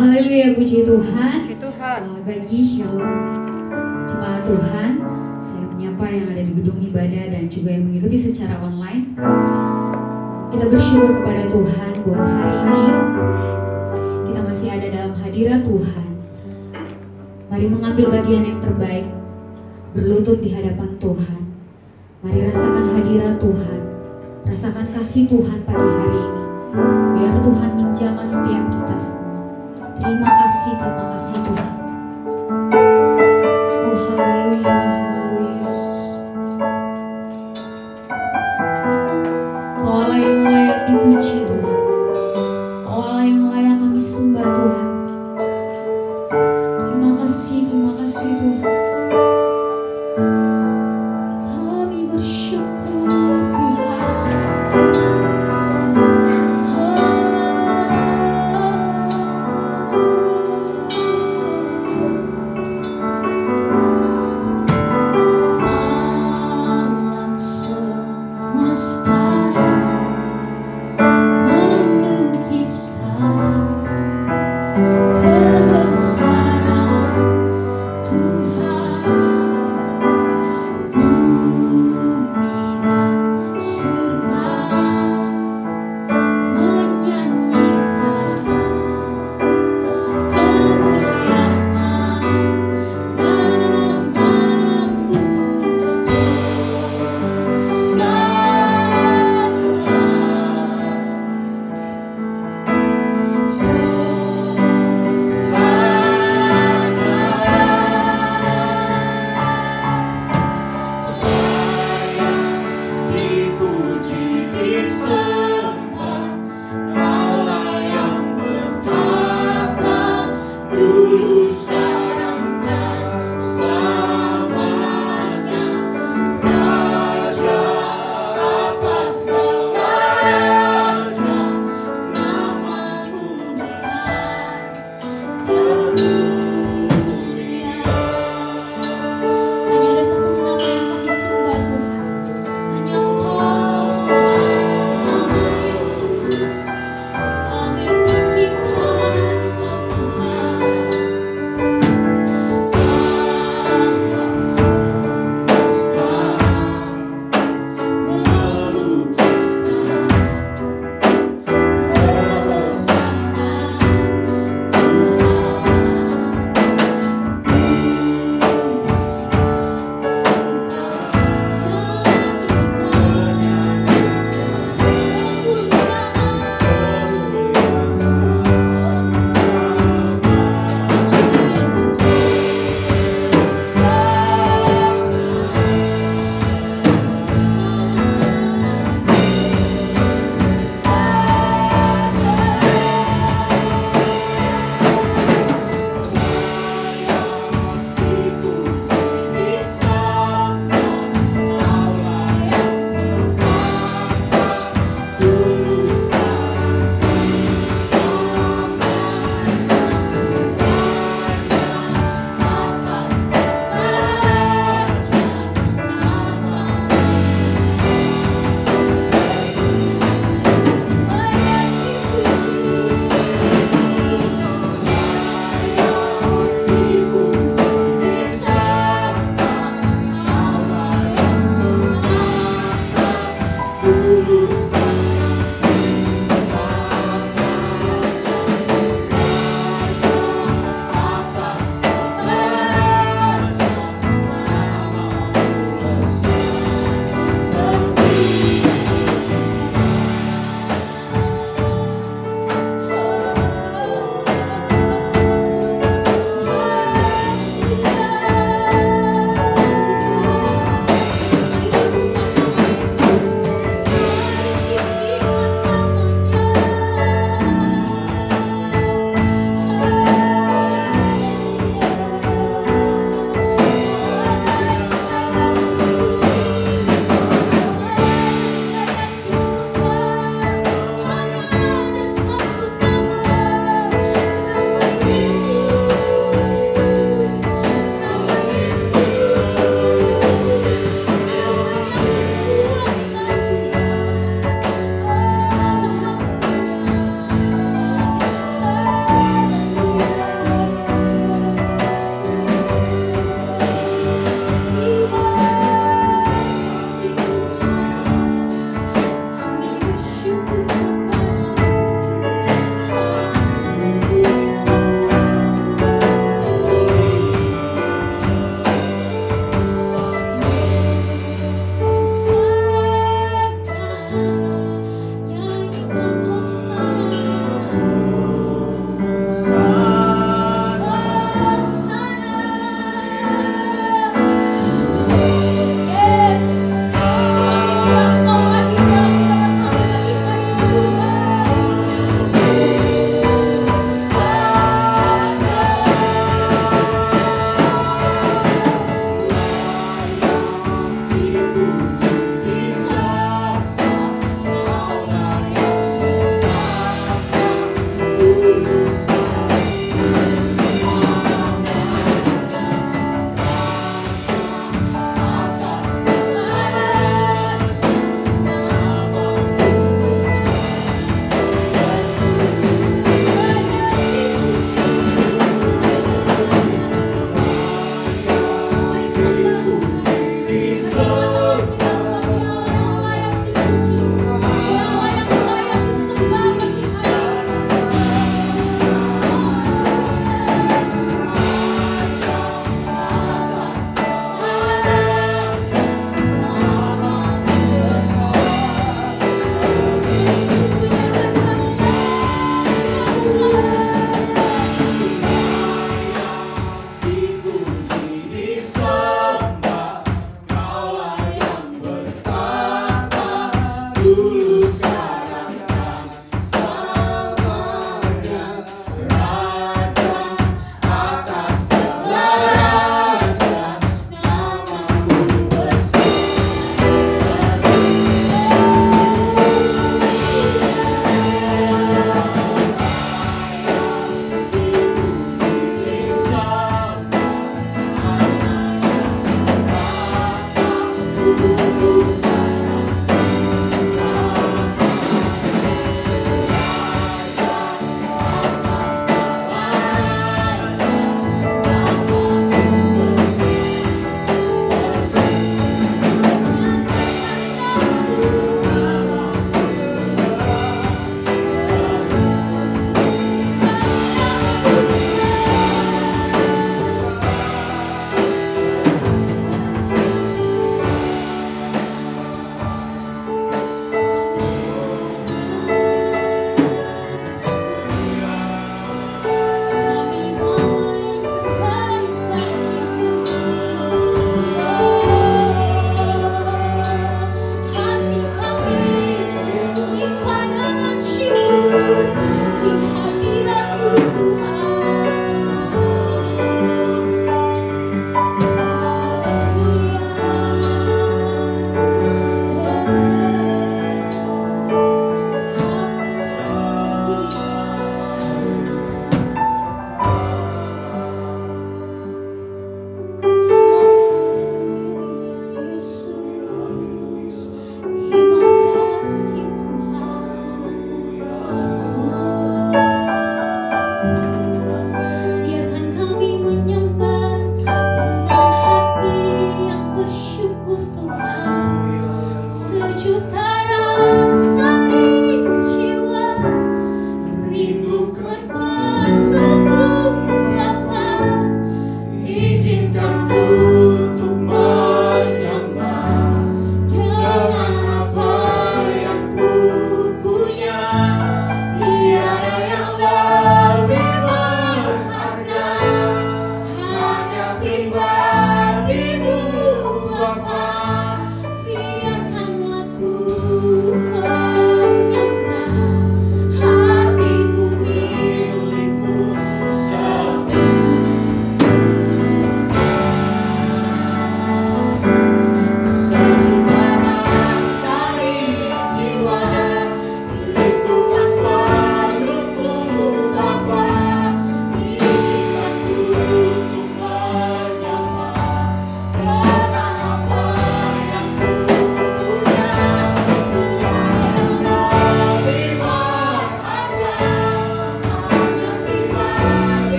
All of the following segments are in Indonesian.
Haleluya, puji Tuhan. Puji Tuhan. Selamat pagi, shalom. Jemaat Tuhan, saya menyapa yang ada di gedung ibadah dan juga yang mengikuti secara online. Kita bersyukur kepada Tuhan buat hari ini. Kita masih ada dalam hadirat Tuhan. Mari mengambil bagian yang terbaik, berlutut di hadapan Tuhan. Mari rasakan hadirat Tuhan, rasakan kasih Tuhan pagi hari ini. Biar Tuhan menjamah setiap kita semua. Terima kasih Tuhan. Oh haleluya, haleluya Yesus. Kau Allah yang layak dipuji Tuhan. Kau Allah yang layak kami sembah Tuhan. Terima kasih Tuhan. Kami bersyukur Tuhan.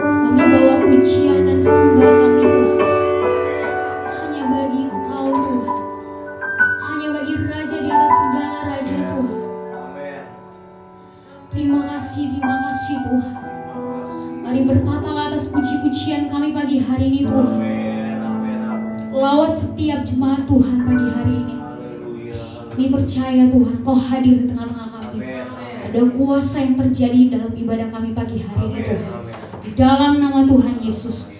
Kami bawa pujian dan sembah kami Tuhan hanya bagi Engkau Tuhan, hanya bagi Raja di atas segala raja Tuhan. Terima kasih Tuhan. Mari bertatal atas puji-pujian kami pagi hari ini Tuhan. Lawat setiap jemaat Tuhan pagi hari ini. Kami percaya Tuhan Kau hadir di tengah-tengah kami. Ada kuasa yang terjadi dalam ibadah kami pagi hari ini Tuhan. Di dalam nama Tuhan Yesus,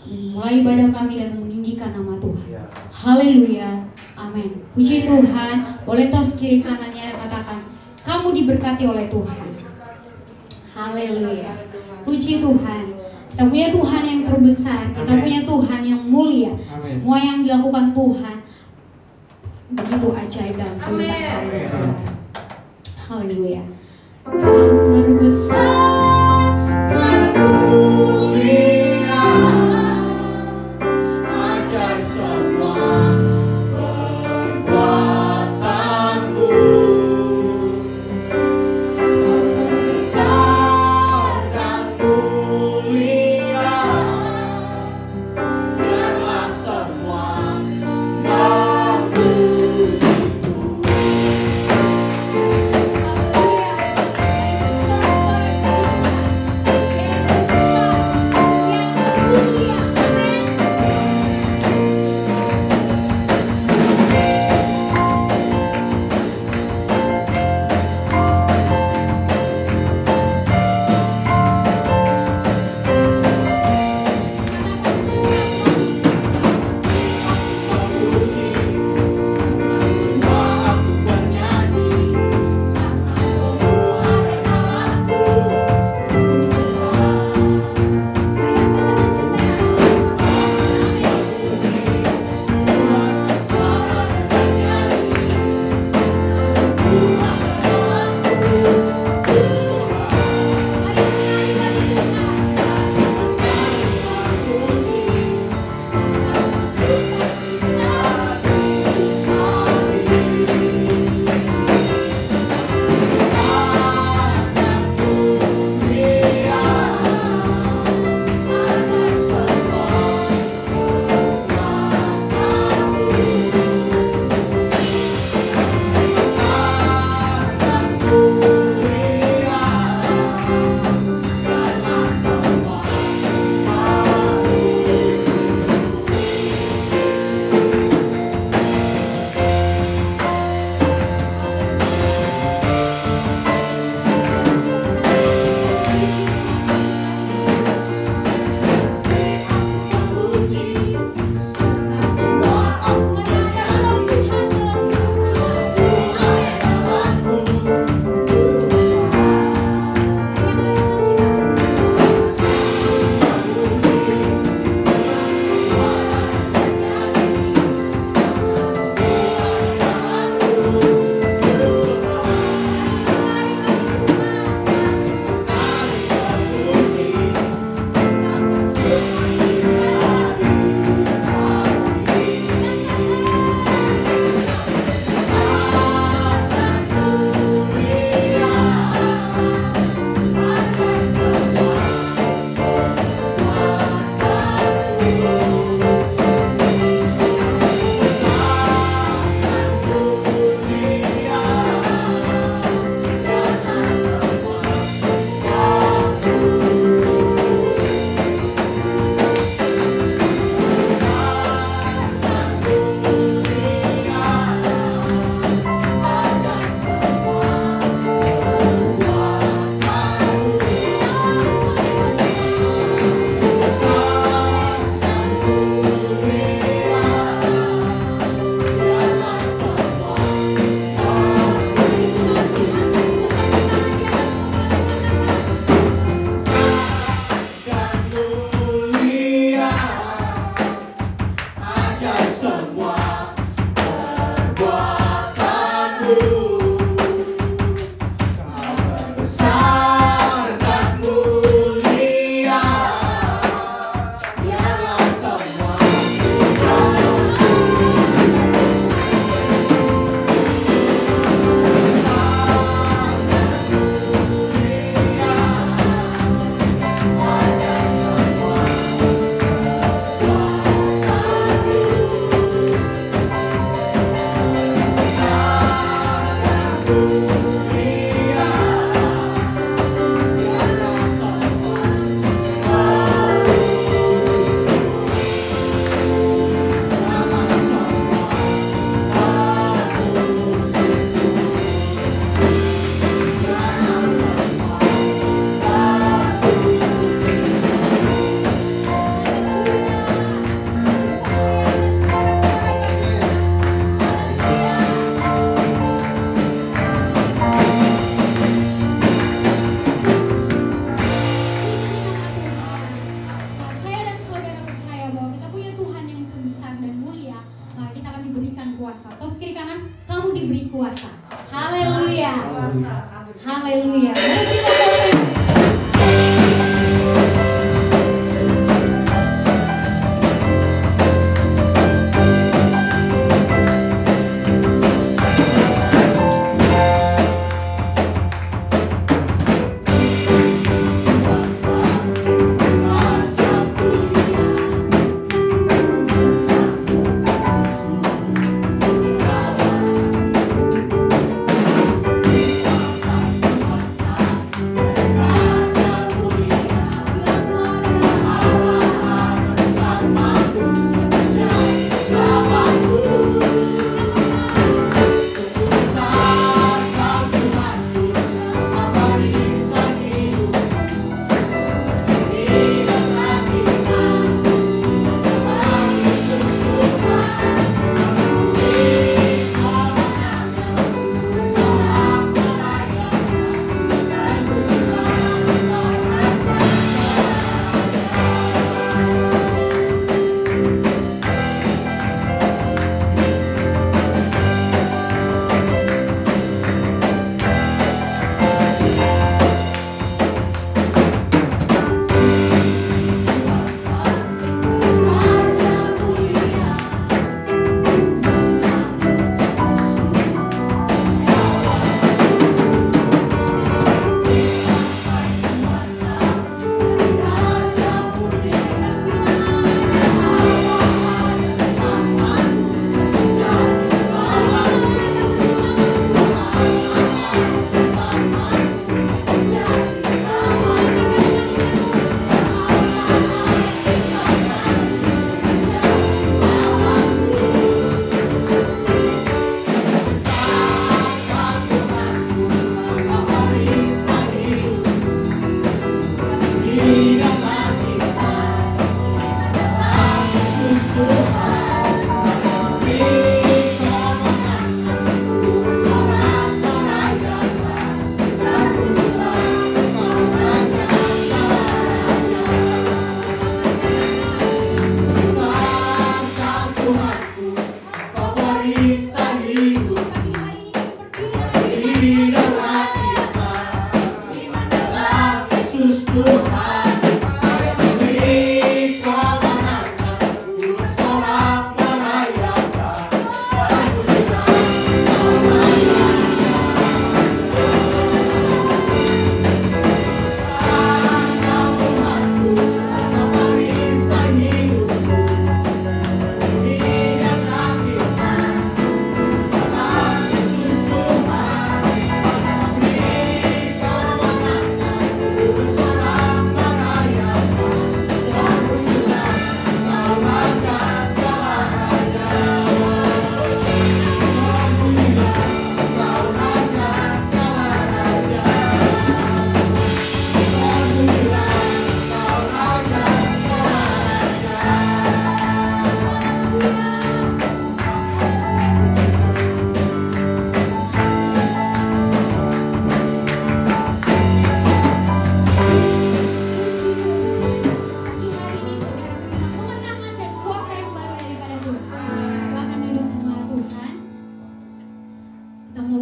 memulai ibadah kami dan meninggikan nama Tuhan. Haleluya, amin. Puji Tuhan. Boleh tos kiri kanannya katakan, kamu diberkati oleh Tuhan. Haleluya. Puji Tuhan. Kita punya Tuhan yang terbesar. Kita punya Tuhan yang mulia. Semua yang dilakukan Tuhan begitu ajaib dalam kehidupan saya dan saudara. Haleluya. Kau terbesar dan mulia, ajaib semua perbuatanmu. Kau terbesar dan mulia, biarlah semua memuji. diberi kuasa. Haleluya. Haleluya.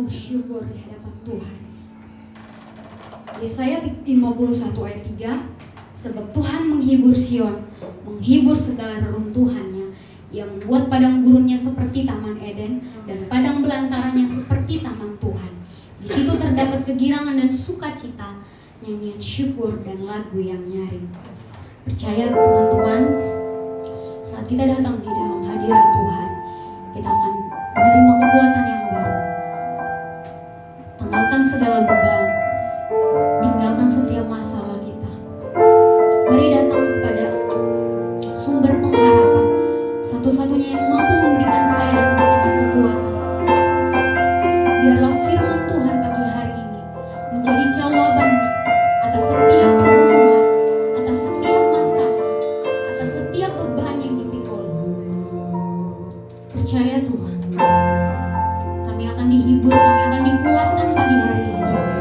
Bersyukur di hadapan Tuhan. Yesaya 51 ayat 3, sebab Tuhan menghibur Sion, menghibur segala reruntuhannya. Ia membuat padang gurunnya seperti taman Eden dan padang belantaranya seperti taman Tuhan. Di situ terdapat kegirangan dan sukacita, nyanyian syukur dan lagu yang nyaring. Percaya teman-teman, saat kita datang di dalam hadirat Tuhan, kita akan menerima kekuatan yang baru. Tinggalkan segala beban, tinggalkan setiap masalah kita. Mari datang kepada sumber pengharapan, satu-satunya yang mampu memberikan saya dan teman-teman kekuatan. Biarlah firman Tuhan pagi hari ini menjadi jawaban atas setiap pergumulan, atas setiap masalah, atas setiap beban yang dipikul. Percaya Tuhan, kami akan dihibur, kami akan dikuatkan pagi hari ini Tuhan.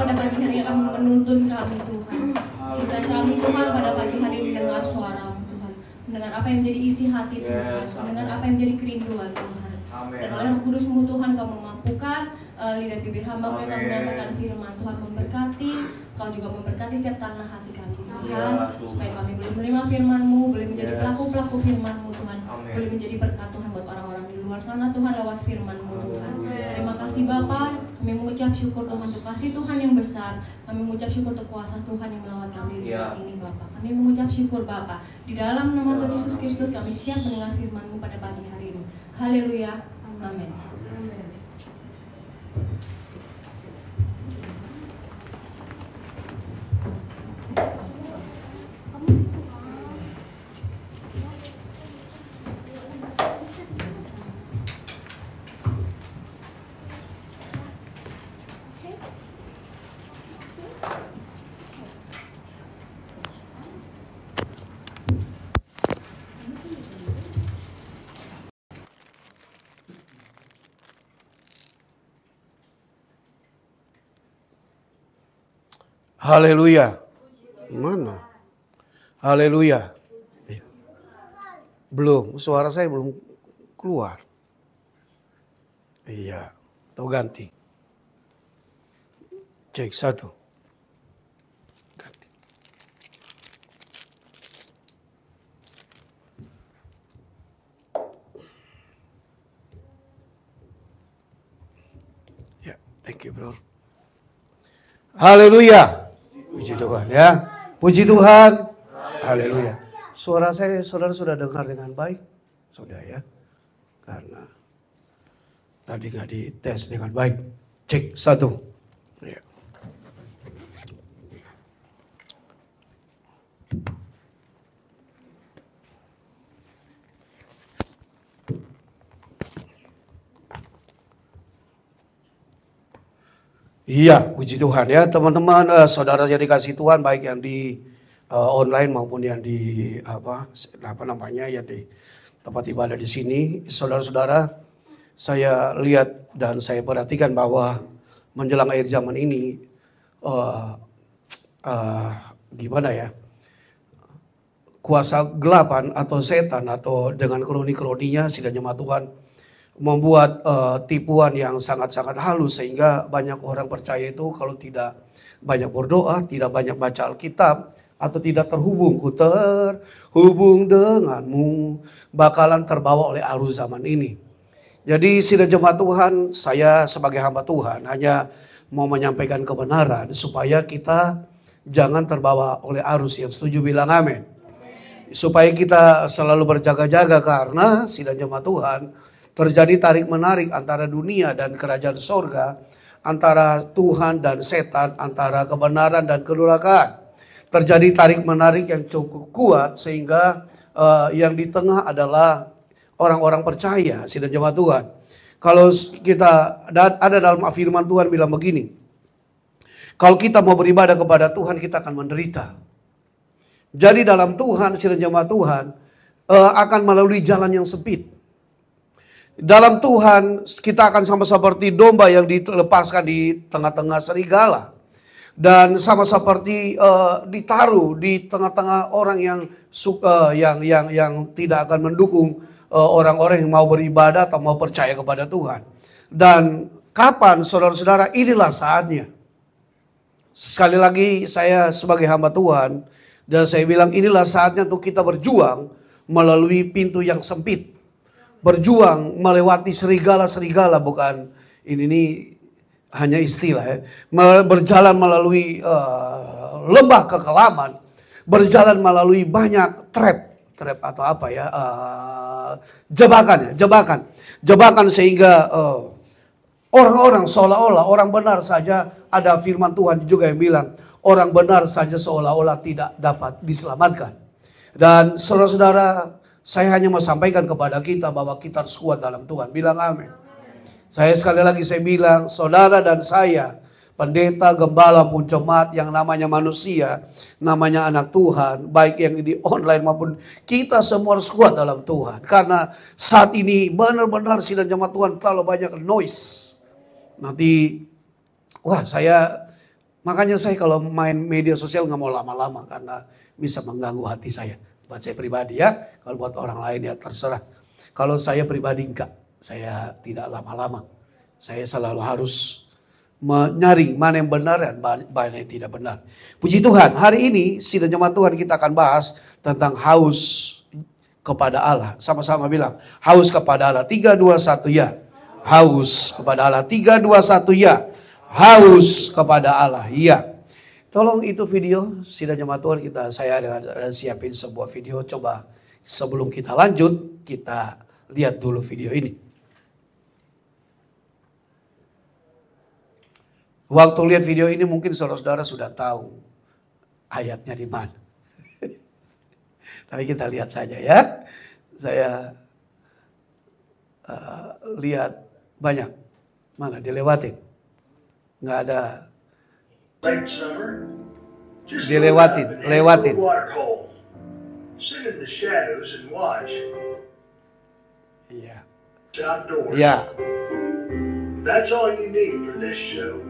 pada pagi hari akan menuntun kami Tuhan. Jika kami Tuhan pada pagi hari mendengar suara-Mu Tuhan, mendengar apa yang menjadi isi hati Tuhan, mendengar apa yang menjadi kerinduan Tuhan. Dan oleh Roh Kudus-Mu Tuhan, Kau memampukan lidah bibir hamba-Mu yang akan menyampaikan firman Tuhan, memberkati, Kau juga memberkati setiap tanah hati kami Tuhan, supaya kami boleh menerima firman-Mu, boleh menjadi pelaku-pelaku firman-Mu Tuhan, boleh menjadi berkat Tuhan buat orang-orang di luar sana Tuhan lewat firman-Mu Tuhan. Terima kasih Bapa, kami mengucap syukur Tuhan untuk kasih Tuhan yang besar, kami mengucap syukur untuk kuasa Tuhan yang melawat kami di rumah ini Bapa. Kami mengucap syukur Bapa, di dalam nama Tuhan Yesus Kristus kami siap mendengar firman-Mu pada pagi hari ini. Haleluya, amin. Haleluya. Mana? Haleluya. Belum, suara saya belum keluar. Iya, atau ganti. Cek satu. Ganti. Ya, thank you bro. Haleluya. Puji Tuhan ya. Puji Tuhan. Haleluya. Suara saya saudara sudah dengar dengan baik? Sudah ya. Karena tadi nggak dites dengan baik. Cek satu. Ya. Iya, puji Tuhan ya teman-teman, saudara yang dikasih Tuhan, baik yang di online maupun yang di yang di tempat ibadah di sini, saudara-saudara, saya lihat dan saya perhatikan bahwa menjelang akhir zaman ini, gimana ya, kuasa gelapan atau setan atau dengan kroni-kroninya sidang jemaat Tuhan membuat tipuan yang sangat-sangat halus, sehingga banyak orang percaya itu kalau tidak banyak berdoa, tidak banyak baca Alkitab, atau tidak terhubung denganmu, bakalan terbawa oleh arus zaman ini. Jadi sidang jemaat Tuhan, saya sebagai hamba Tuhan hanya mau menyampaikan kebenaran supaya kita jangan terbawa oleh arus. Yang setuju bilang amin. Supaya kita selalu berjaga-jaga, karena sidang jemaat Tuhan terjadi tarik-menarik antara dunia dan kerajaan sorga, antara Tuhan dan setan, antara kebenaran dan kedurhakaan. Terjadi tarik-menarik yang cukup kuat, sehingga yang di tengah adalah orang-orang percaya, sidang jemaat Tuhan. Kalau kita ada dalam firman Tuhan bilang begini, kalau kita mau beribadah kepada Tuhan, kita akan menderita. Jadi dalam Tuhan, sidang jemaat Tuhan akan melalui jalan yang sempit. Dalam Tuhan kita akan sama seperti domba yang dilepaskan di tengah-tengah serigala. Dan sama seperti ditaruh di tengah-tengah orang yang tidak akan mendukung orang-orang yang mau beribadah atau mau percaya kepada Tuhan. Dan kapan saudara-saudara, inilah saatnya. Sekali lagi saya sebagai hamba Tuhan, dan saya bilang inilah saatnya untuk kita berjuang melalui pintu yang sempit. Berjuang melewati serigala-serigala, bukan ini hanya istilah ya. Berjalan melalui lembah kekelaman, berjalan melalui banyak trap atau apa ya, jebakan sehingga orang-orang seolah-olah orang benar saja. Ada firman Tuhan juga yang bilang orang benar saja seolah-olah tidak dapat diselamatkan. Dan saudara-saudara, saya hanya mau sampaikan kepada kita bahwa kita harus kuat dalam Tuhan. Bilang amin. Saya sekali lagi saya bilang, saudara dan saya, pendeta, gembala, pun jemaat yang namanya manusia, namanya anak Tuhan, baik yang di online maupun kita semua harus kuat dalam Tuhan. Karena saat ini benar-benar sidang jemaat Tuhan terlalu banyak noise. Nanti, saya Makanya saya kalau main media sosial nggak mau lama-lama karena bisa mengganggu hati saya. Buat saya pribadi ya, kalau buat orang lain ya terserah. Kalau saya pribadi enggak, saya tidak lama-lama. Saya selalu harus menyaring mana yang benar dan mana yang tidak benar. Puji Tuhan, hari ini sidang jemaat Tuhan kita akan bahas tentang haus kepada Allah. Sama-sama bilang, haus kepada Allah. 3, 2, 1 ya. Haus kepada Allah. 3, 2, 1 ya. Haus kepada Allah. Iya. Tolong itu video sidang jemaat Tuhan saya ada siapin sebuah video. Coba sebelum kita lanjut, kita lihat dulu video ini. Waktu lihat video ini mungkin saudara-saudara sudah tahu ayatnya di mana. Tapi kita lihat saja ya. Saya lihat banyak. Mana dilewatin. Nggak ada. Dilewatin, lewatin. Iya. Iya. That's all you need for this show.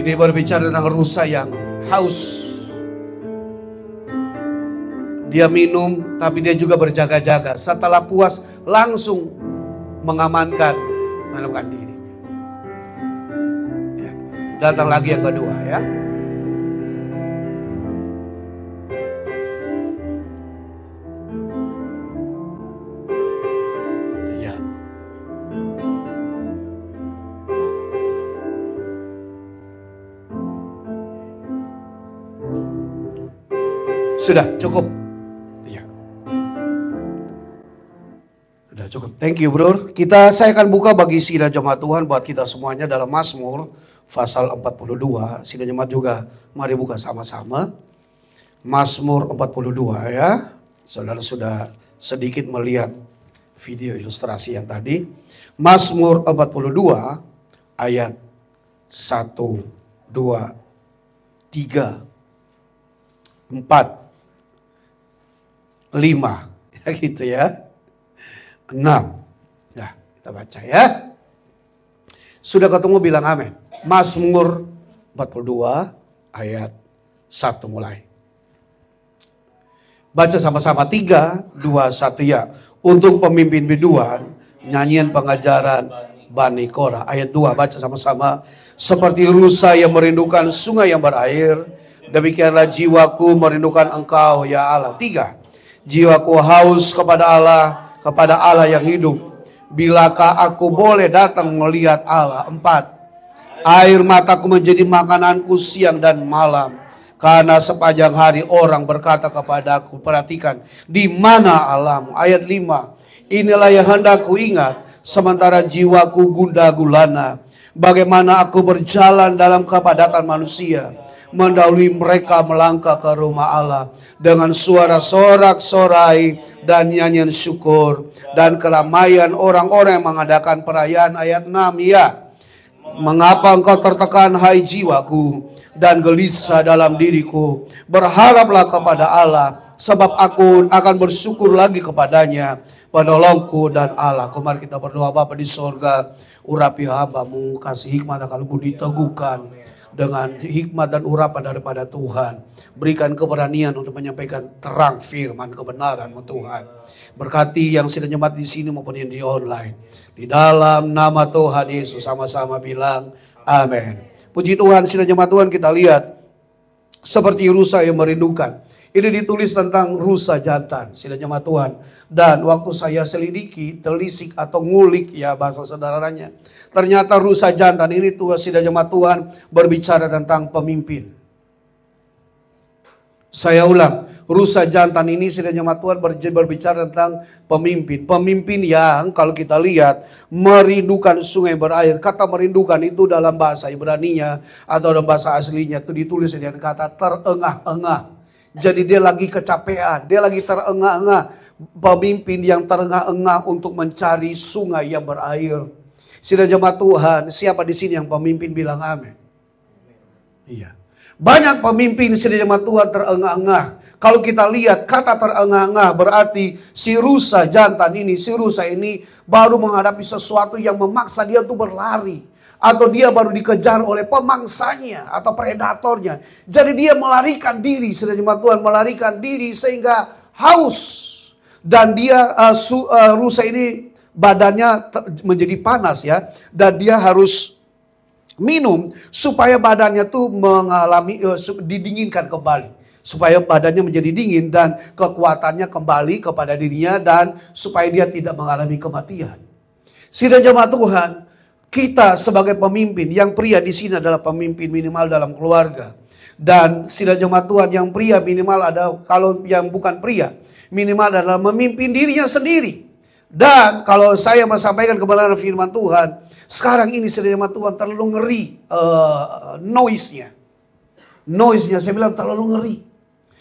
Ini berbicara tentang rusa yang haus. Dia minum, tapi dia juga berjaga-jaga. Setelah puas, langsung mengamankan diri. Ya. Datang lagi yang kedua ya. Ya. Sudah cukup. Ya. Sudah cukup. Thank you bro. Saya akan buka bagi sidang jemaat Tuhan buat kita semuanya dalam Mazmur pasal 42. Sidang jemaat juga mari buka sama-sama. Mazmur 42 ya. Saudara sudah sedikit melihat video ilustrasi yang tadi. Mazmur 42 ayat 1, 2, 3, 4, 5, ya gitu ya. 6. Nah, kita baca ya. Sudah ketemu bilang amin. Mazmur 42 ayat 1 mulai. Baca sama-sama 3, 2, 1 ya. Untuk pemimpin biduan, nyanyian pengajaran Bani Korah. Ayat 2 baca sama-sama. Seperti rusa yang merindukan sungai yang berair, demikianlah jiwaku merindukan Engkau ya Allah. 3. Jiwaku haus kepada Allah yang hidup. Bilakah aku boleh datang melihat Allah? 4. Air mataku menjadi makananku siang dan malam. Karena sepanjang hari orang berkata kepadaku, perhatikan, di mana Allahmu? Ayat 5. Inilah yang hendak ku ingat, sementara jiwaku gundah gulana. Bagaimana aku berjalan dalam kepadatan manusia, mendahului mereka melangkah ke rumah Allah dengan suara sorak-sorai dan nyanyian syukur dan keramaian orang-orang yang mengadakan perayaan. Ayat 6 ya. Mengapa engkau tertekan hai jiwaku dan gelisah dalam diriku? Berharaplah kepada Allah, sebab aku akan bersyukur lagi kepadanya, penolongku dan Allah. Mari kita berdoa. Bapa di sorga, urapi hamba-Mu, kasih hikmat akan budi teguhkan dengan hikmat dan urapan daripada Tuhan. Berikan keberanian untuk menyampaikan terang firman kebenaran-Mu Tuhan. Berkati yang sedang jemaat di sini maupun yang di online. Di dalam nama Tuhan Yesus sama-sama bilang amin. Puji Tuhan, sidang jemaat Tuhan kita lihat seperti rusa yang merindukan. Ini ditulis tentang rusa jantan, sidang jemaat Tuhan. Dan waktu saya selidiki, telisik atau ngulik ya bahasa sederhananya, ternyata rusa jantan ini tuh sidang jemaat Tuhan berbicara tentang pemimpin. Saya ulang, rusa jantan ini sidang jemaat Tuhan berbicara tentang pemimpin. Pemimpin yang kalau kita lihat merindukan sungai berair. Kata merindukan itu dalam bahasa Ibraninya atau dalam bahasa aslinya itu ditulis dengan kata terengah-engah. Jadi dia lagi kecapean, dia lagi terengah-engah. Pemimpin yang terengah-engah untuk mencari sungai yang berair. Sidang jemaat Tuhan, siapa di sini yang pemimpin bilang amin? Iya. Banyak pemimpin sidang jemaat Tuhan terengah-engah. Kalau kita lihat kata terengah-engah berarti si rusa jantan ini, si rusa ini baru menghadapi sesuatu yang memaksa dia tuh berlari. Atau dia baru dikejar oleh pemangsanya atau predatornya. Jadi dia melarikan diri, sidang jemaat Tuhan, melarikan diri sehingga haus. Dan dia, rusa ini badannya menjadi panas ya. Dan dia harus minum supaya badannya tuh mengalami, didinginkan kembali. Supaya badannya menjadi dingin dan kekuatannya kembali kepada dirinya dan supaya dia tidak mengalami kematian. Sidang jemaat Tuhan, kita sebagai pemimpin, yang pria di sini adalah pemimpin minimal dalam keluarga. Dan sidang jemaat Tuhan, yang pria minimal ada, kalau yang bukan pria, minimal adalah memimpin dirinya sendiri. Dan kalau saya menyampaikan kebenaran firman Tuhan, sekarang ini sidang jemaat Tuhan terlalu ngeri noise-nya. Noise-nya saya bilang terlalu ngeri.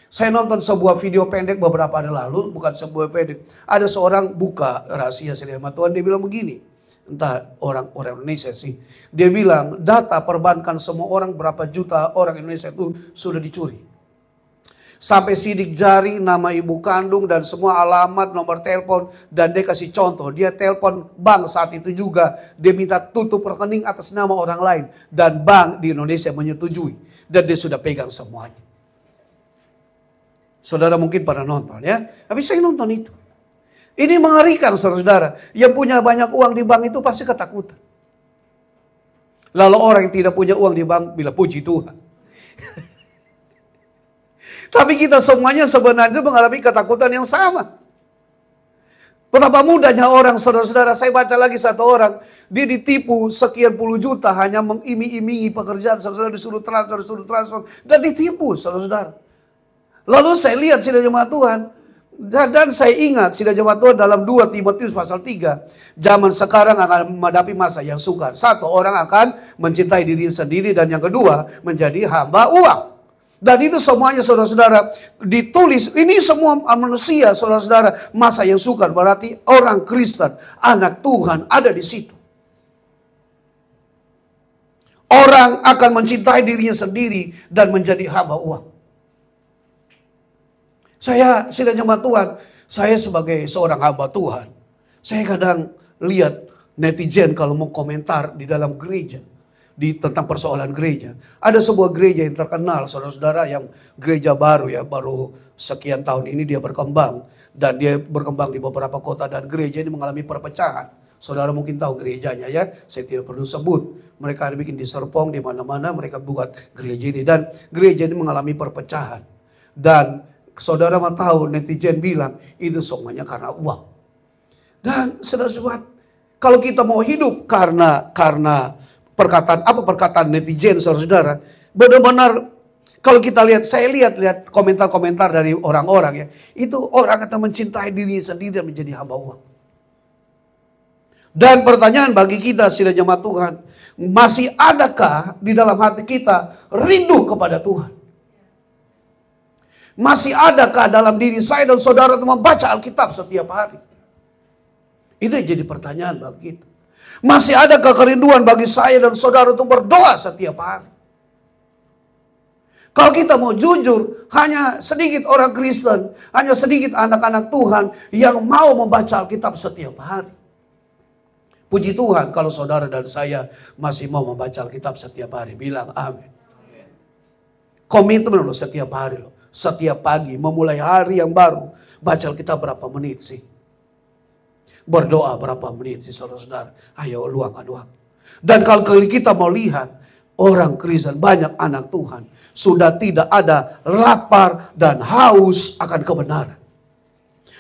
Saya nonton sebuah video pendek beberapa hari lalu, bukan sebuah pendek. Ada seorang buka rahasia sidang jemaat Tuhan, dia bilang begini. Entah orang Indonesia sih. Dia bilang data perbankan semua orang, berapa juta orang Indonesia itu sudah dicuri. Sampai sidik jari, nama ibu kandung dan semua alamat, nomor telepon. Dan dia kasih contoh, dia telepon bank saat itu juga. Dia minta tutup rekening atas nama orang lain. Dan bank di Indonesia menyetujui. Dan dia sudah pegang semuanya. Saudara mungkin pernah nonton ya. Tapi saya nonton itu. Ini mengerikan saudara. Yang punya banyak uang di bank itu pasti ketakutan. Lalu orang yang tidak punya uang di bank bilang puji Tuhan. Tapi kita semuanya sebenarnya mengalami ketakutan yang sama. Betapa mudahnya orang, saudara-saudara. Saya baca lagi satu orang. Dia ditipu sekian puluh juta hanya mengiming-imingi pekerjaan. Saudara disuruh transfer. Dan ditipu, saudara-saudara. Lalu saya lihat sidang jemaat Tuhan. Dan saya ingat sidang jemaat Tuhan dalam 2 Timotius pasal 3. Zaman sekarang akan menghadapi masa yang sukar. Satu, orang akan mencintai diri sendiri. Dan yang kedua, menjadi hamba uang. Dan itu semuanya saudara-saudara ditulis. Ini semua manusia saudara-saudara. Masa yang sukar berarti orang Kristen, anak Tuhan ada di situ. Orang akan mencintai dirinya sendiri dan menjadi hamba uang. Saya sidang jemaat Tuhan, saya sebagai seorang hamba Tuhan, saya kadang lihat netizen kalau mau komentar di dalam gereja. Tentang persoalan gereja. Ada sebuah gereja yang terkenal, saudara-saudara, yang gereja baru ya, baru sekian tahun ini dia berkembang. Dan dia berkembang di beberapa kota dan gereja ini mengalami perpecahan. Saudara mungkin tahu gerejanya ya, saya tidak perlu sebut. Mereka ada bikin di Serpong, di mana-mana mereka buat gereja ini. Dan gereja ini mengalami perpecahan. Dan saudara mau tahu, netizen bilang, itu semuanya karena uang. Dan saudara-saudara, kalau kita mau hidup karena perkataan netizen saudara-saudara, benar-benar kalau kita lihat, saya lihat komentar-komentar dari orang-orang ya, itu orang akan mencintai diri sendiri dan menjadi hamba uang. Dan pertanyaan bagi kita sidang jemaat Tuhan, masih adakah di dalam hati kita rindu kepada Tuhan? Masih adakah dalam diri saya dan saudara itu membaca Alkitab setiap hari? Itu yang jadi pertanyaan bagi kita. Masih ada kerinduan bagi saya dan saudara untuk berdoa setiap hari. Kalau kita mau jujur, hanya sedikit orang Kristen, hanya sedikit anak-anak Tuhan yang mau membaca Alkitab setiap hari. Puji Tuhan kalau saudara dan saya masih mau membaca Alkitab setiap hari. Bilang amin. Komitmen loh setiap hari loh. Setiap pagi memulai hari yang baru. Baca Alkitab berapa menit sih? Berdoa berapa menit sih saudara-saudara. Ayo luangkan waktu. Dan kalau kita mau lihat orang Kristen, banyak anak Tuhan, sudah tidak ada lapar dan haus akan kebenaran.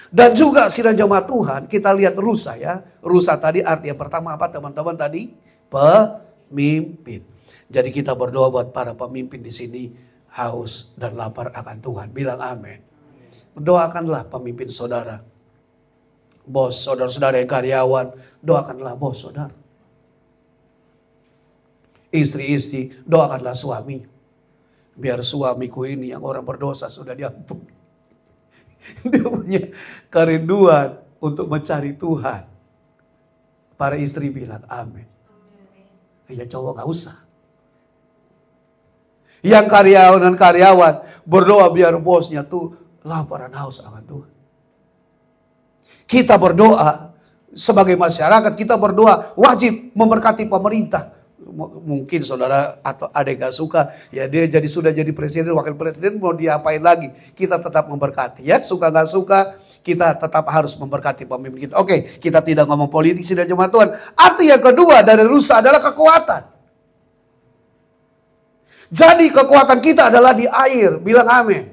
Dan juga sidang jemaat Tuhan, kita lihat rusa ya. Rusa tadi artinya pertama apa teman-teman tadi? Pemimpin. Jadi kita berdoa buat para pemimpin di sini, haus dan lapar akan Tuhan. Bilang amin. Doakanlah pemimpin saudara. Bos, saudara-saudara yang karyawan, doakanlah bos saudara. Istri-istri, doakanlah suami. Biar suamiku ini yang orang berdosa sudah diampuni. Dia punya kerinduan untuk mencari Tuhan. Para istri bilang amin. Ya cowok gak usah. Yang karyawan dan karyawan berdoa biar bosnya tuh lapar dan haus akan Tuhan. Kita berdoa sebagai masyarakat, kita berdoa wajib memberkati pemerintah. Mungkin saudara atau adik gak suka, ya dia sudah jadi presiden, wakil presiden, mau diapain lagi? Kita tetap memberkati ya, suka gak suka, kita tetap harus memberkati pemimpin kita. Oke, kita tidak ngomong politik dan jemaat Tuhan. Arti yang kedua dari rusa adalah kekuatan. Jadi kekuatan kita adalah di air. Bilang amin.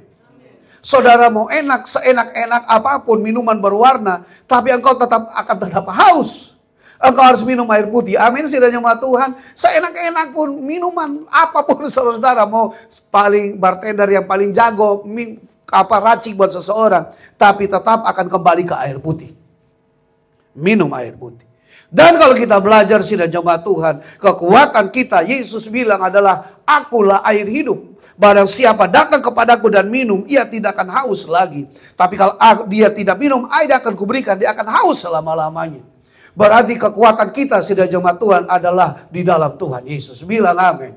Saudara mau enak, seenak-enak apapun minuman berwarna, tapi engkau akan tetap haus. Engkau harus minum air putih. Amin, saudara jemaat Tuhan. Seenak-enak pun minuman apapun saudara mau paling bartender yang paling jago, racik buat seseorang, tapi tetap akan kembali ke air putih. Minum air putih. Dan kalau kita belajar sidang jemaat Tuhan, kekuatan kita, Yesus bilang adalah akulah air hidup. Barang siapa datang kepadaku dan minum, ia tidak akan haus lagi. Tapi kalau dia tidak minum, air akan kuberikan, dia akan haus selama-lamanya. Berarti kekuatan kita sidang jemaat Tuhan adalah di dalam Tuhan Yesus. Bilang amin.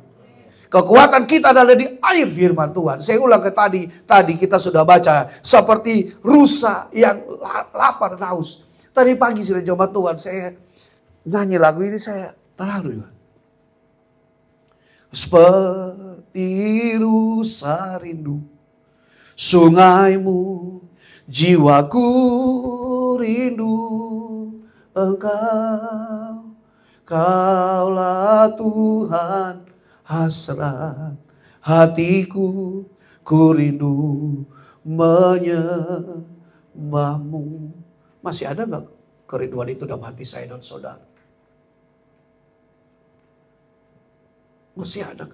Kekuatan kita adalah di air firman Tuhan. Saya ulang ke tadi kita sudah baca seperti rusa yang lapar dan haus. Tadi pagi sidang jemaat Tuhan saya nyanyi lagu ini, saya terharu juga. Seperti rusa rindu sungaimu, jiwaku rindu engkau. Kaulah Tuhan hasrat hatiku, ku rindu menyembahmu. Masih ada gak kerinduan itu dalam hati saya dan saudara? Masih ada.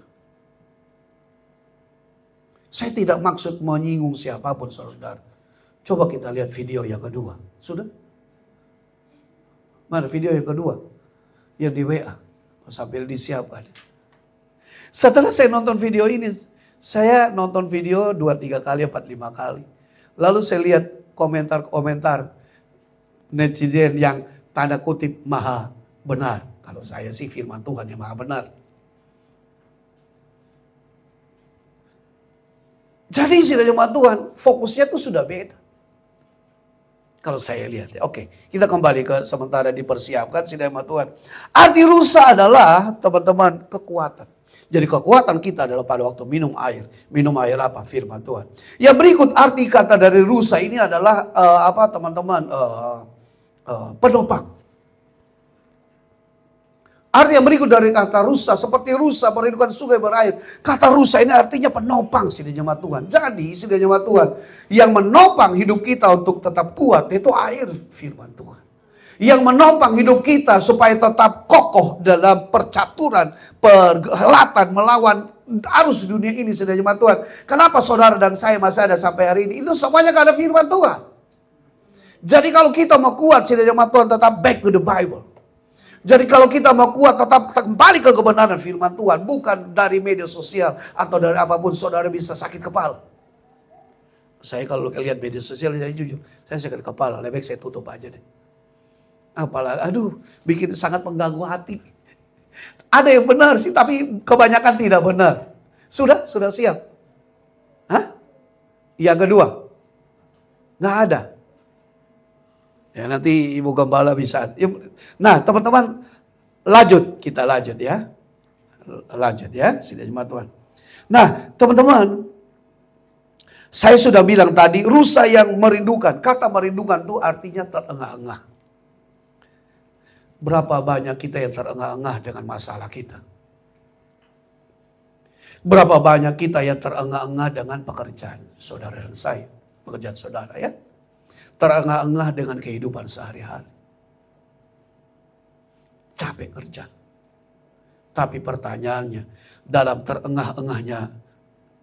Saya tidak maksud menyinggung siapapun saudara. Coba kita lihat video yang kedua. Sudah? Mana video yang kedua? Yang di WA. Sambil disiapkan. Setelah saya nonton video ini, saya nonton video 2-3 kali, 4-5 kali. Lalu saya lihat komentar-komentar netizen yang tanda kutip maha benar. Kalau saya sih firman Tuhan yang maha benar. Jadi sidang jemaat Tuhan, fokusnya tuh sudah beda. Kalau saya lihat ya. Oke, kita kembali ke sementara dipersiapkan sidang jemaat Tuhan. Arti rusa adalah teman-teman kekuatan. Jadi kekuatan kita adalah pada waktu minum air. Minum air apa? Firman Tuhan. Yang berikut arti kata dari rusa ini adalah teman-teman? Penopang. Arti yang berikut dari kata rusa, seperti rusa merindukan sungai berair. Kata rusa ini artinya penopang sidang jemaat Tuhan. Jadi sidang jemaat Tuhan, yang menopang hidup kita untuk tetap kuat itu air firman Tuhan. Yang menopang hidup kita supaya tetap kokoh dalam percaturan, perhelatan melawan arus dunia ini sidang jemaat Tuhan. Kenapa saudara dan saya masih ada sampai hari ini? Itu semuanya karena firman Tuhan. Jadi kalau kita mau kuat sidang jemaat Tuhan, tetap back to the Bible. Jadi kalau kita mau kuat, tetap kembali ke kebenaran firman Tuhan. Bukan dari media sosial atau dari apapun saudara bisa sakit kepala. Saya kalau lihat media sosial, saya jujur, saya sakit kepala. Lebih baik saya tutup aja deh. Apalagi, bikin sangat mengganggu hati. Ada yang benar sih, tapi kebanyakan tidak benar. Sudah siap? Hah? Yang kedua? Nggak ada. Ya nanti Ibu Gembala bisa. Nah teman-teman, kita lanjut ya. Lanjut ya, sidang jemaat Tuhan. Nah teman-teman, saya sudah bilang tadi, rusa yang merindukan. Kata merindukan itu artinya terengah-engah. Berapa banyak kita yang terengah-engah dengan masalah kita? Berapa banyak kita yang terengah-engah dengan pekerjaan saudara dan saya? Pekerjaan saudara ya. Terengah-engah dengan kehidupan sehari-hari. Capek kerja. Tapi pertanyaannya, dalam terengah-engahnya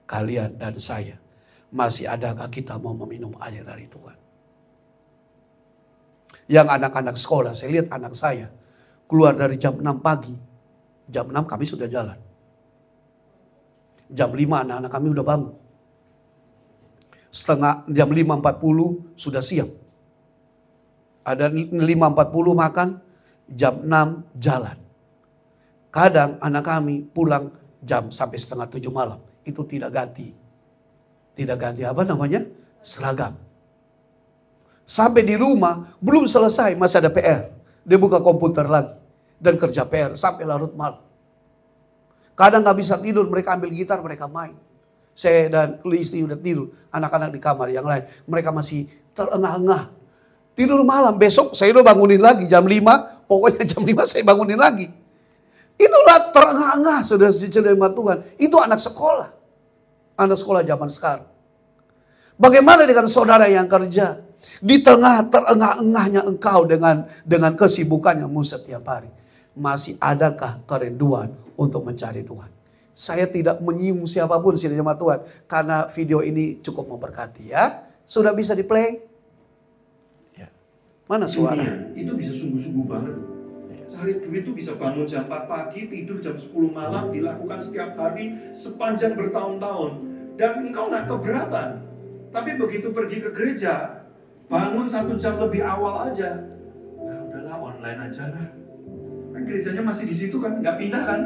kalian dan saya, masih adakah kita mau meminum air dari Tuhan? Yang anak-anak sekolah, saya lihat anak saya keluar dari jam 6 pagi. Jam 6 kami sudah jalan. Jam 5 anak-anak kami udah bangun. Jam 5.40 sudah siap. Ada 5.40 makan, jam 6 jalan. Kadang anak kami pulang jam sampai setengah 7 malam. Itu tidak ganti. Tidak ganti apa namanya? Seragam. Sampai di rumah belum selesai, masih ada PR. Dia buka komputer lagi. Dan kerja PR sampai larut malam. Kadang gak bisa tidur, mereka ambil gitar, mereka main. Saya dan istri udah tidur, anak-anak di kamar yang lain. Mereka masih terengah-engah. Tidur malam, besok saya udah bangunin lagi jam 5. Pokoknya jam 5 saya bangunin lagi. Itulah terengah-engah, saudara-saudara Tuhan. Itu anak sekolah. Anak sekolah zaman sekarang. Bagaimana dengan saudara yang kerja? Di tengah terengah-engahnya engkau dengan kesibukanmu setiap hari. Masih adakah kerinduan untuk mencari Tuhan? Saya tidak menyinggung siapapun sini jemaat Tuhan. Karena video ini cukup memberkati ya. Sudah bisa di play? Ya. Mana suara? Itu bisa sungguh-sungguh banget. Cari duit itu bisa bangun jam 4 pagi, tidur jam 10 malam, dilakukan setiap hari sepanjang bertahun-tahun. Dan engkau nggak keberatan. Tapi begitu pergi ke gereja, bangun 1 jam lebih awal aja. Nah udahlah online aja lah. Kan gerejanya masih di situ kan, nggak pindah kan?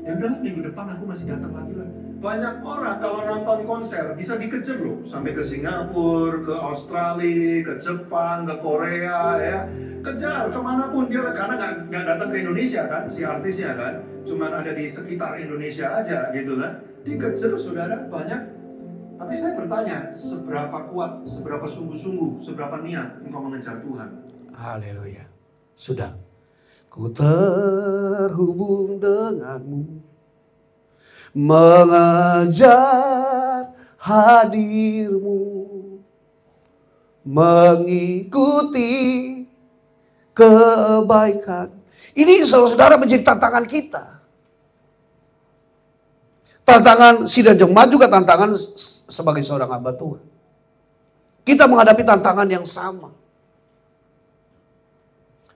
Ya udahlah minggu depan aku masih datang lagi lah. Banyak orang kalau nonton konser bisa dikejar loh, sampai ke Singapura, ke Australia, ke Jepang, ke Korea ya. Kejar kemanapun dia, karena nggak datang ke Indonesia kan, si artisnya kan, cuman ada di sekitar Indonesia aja gitu kan. Dikejar saudara banyak. Tapi saya bertanya, seberapa kuat, seberapa sungguh-sungguh, seberapa niat engkau mengejar Tuhan? Haleluya. Sudah. Ku terhubung denganmu, mengejar hadirmu, mengikuti kebaikan. Ini saudara menjadi tantangan kita. Tantangan sidang jemaat juga tantangan sebagai seorang hamba Tuhan. Kita menghadapi tantangan yang sama.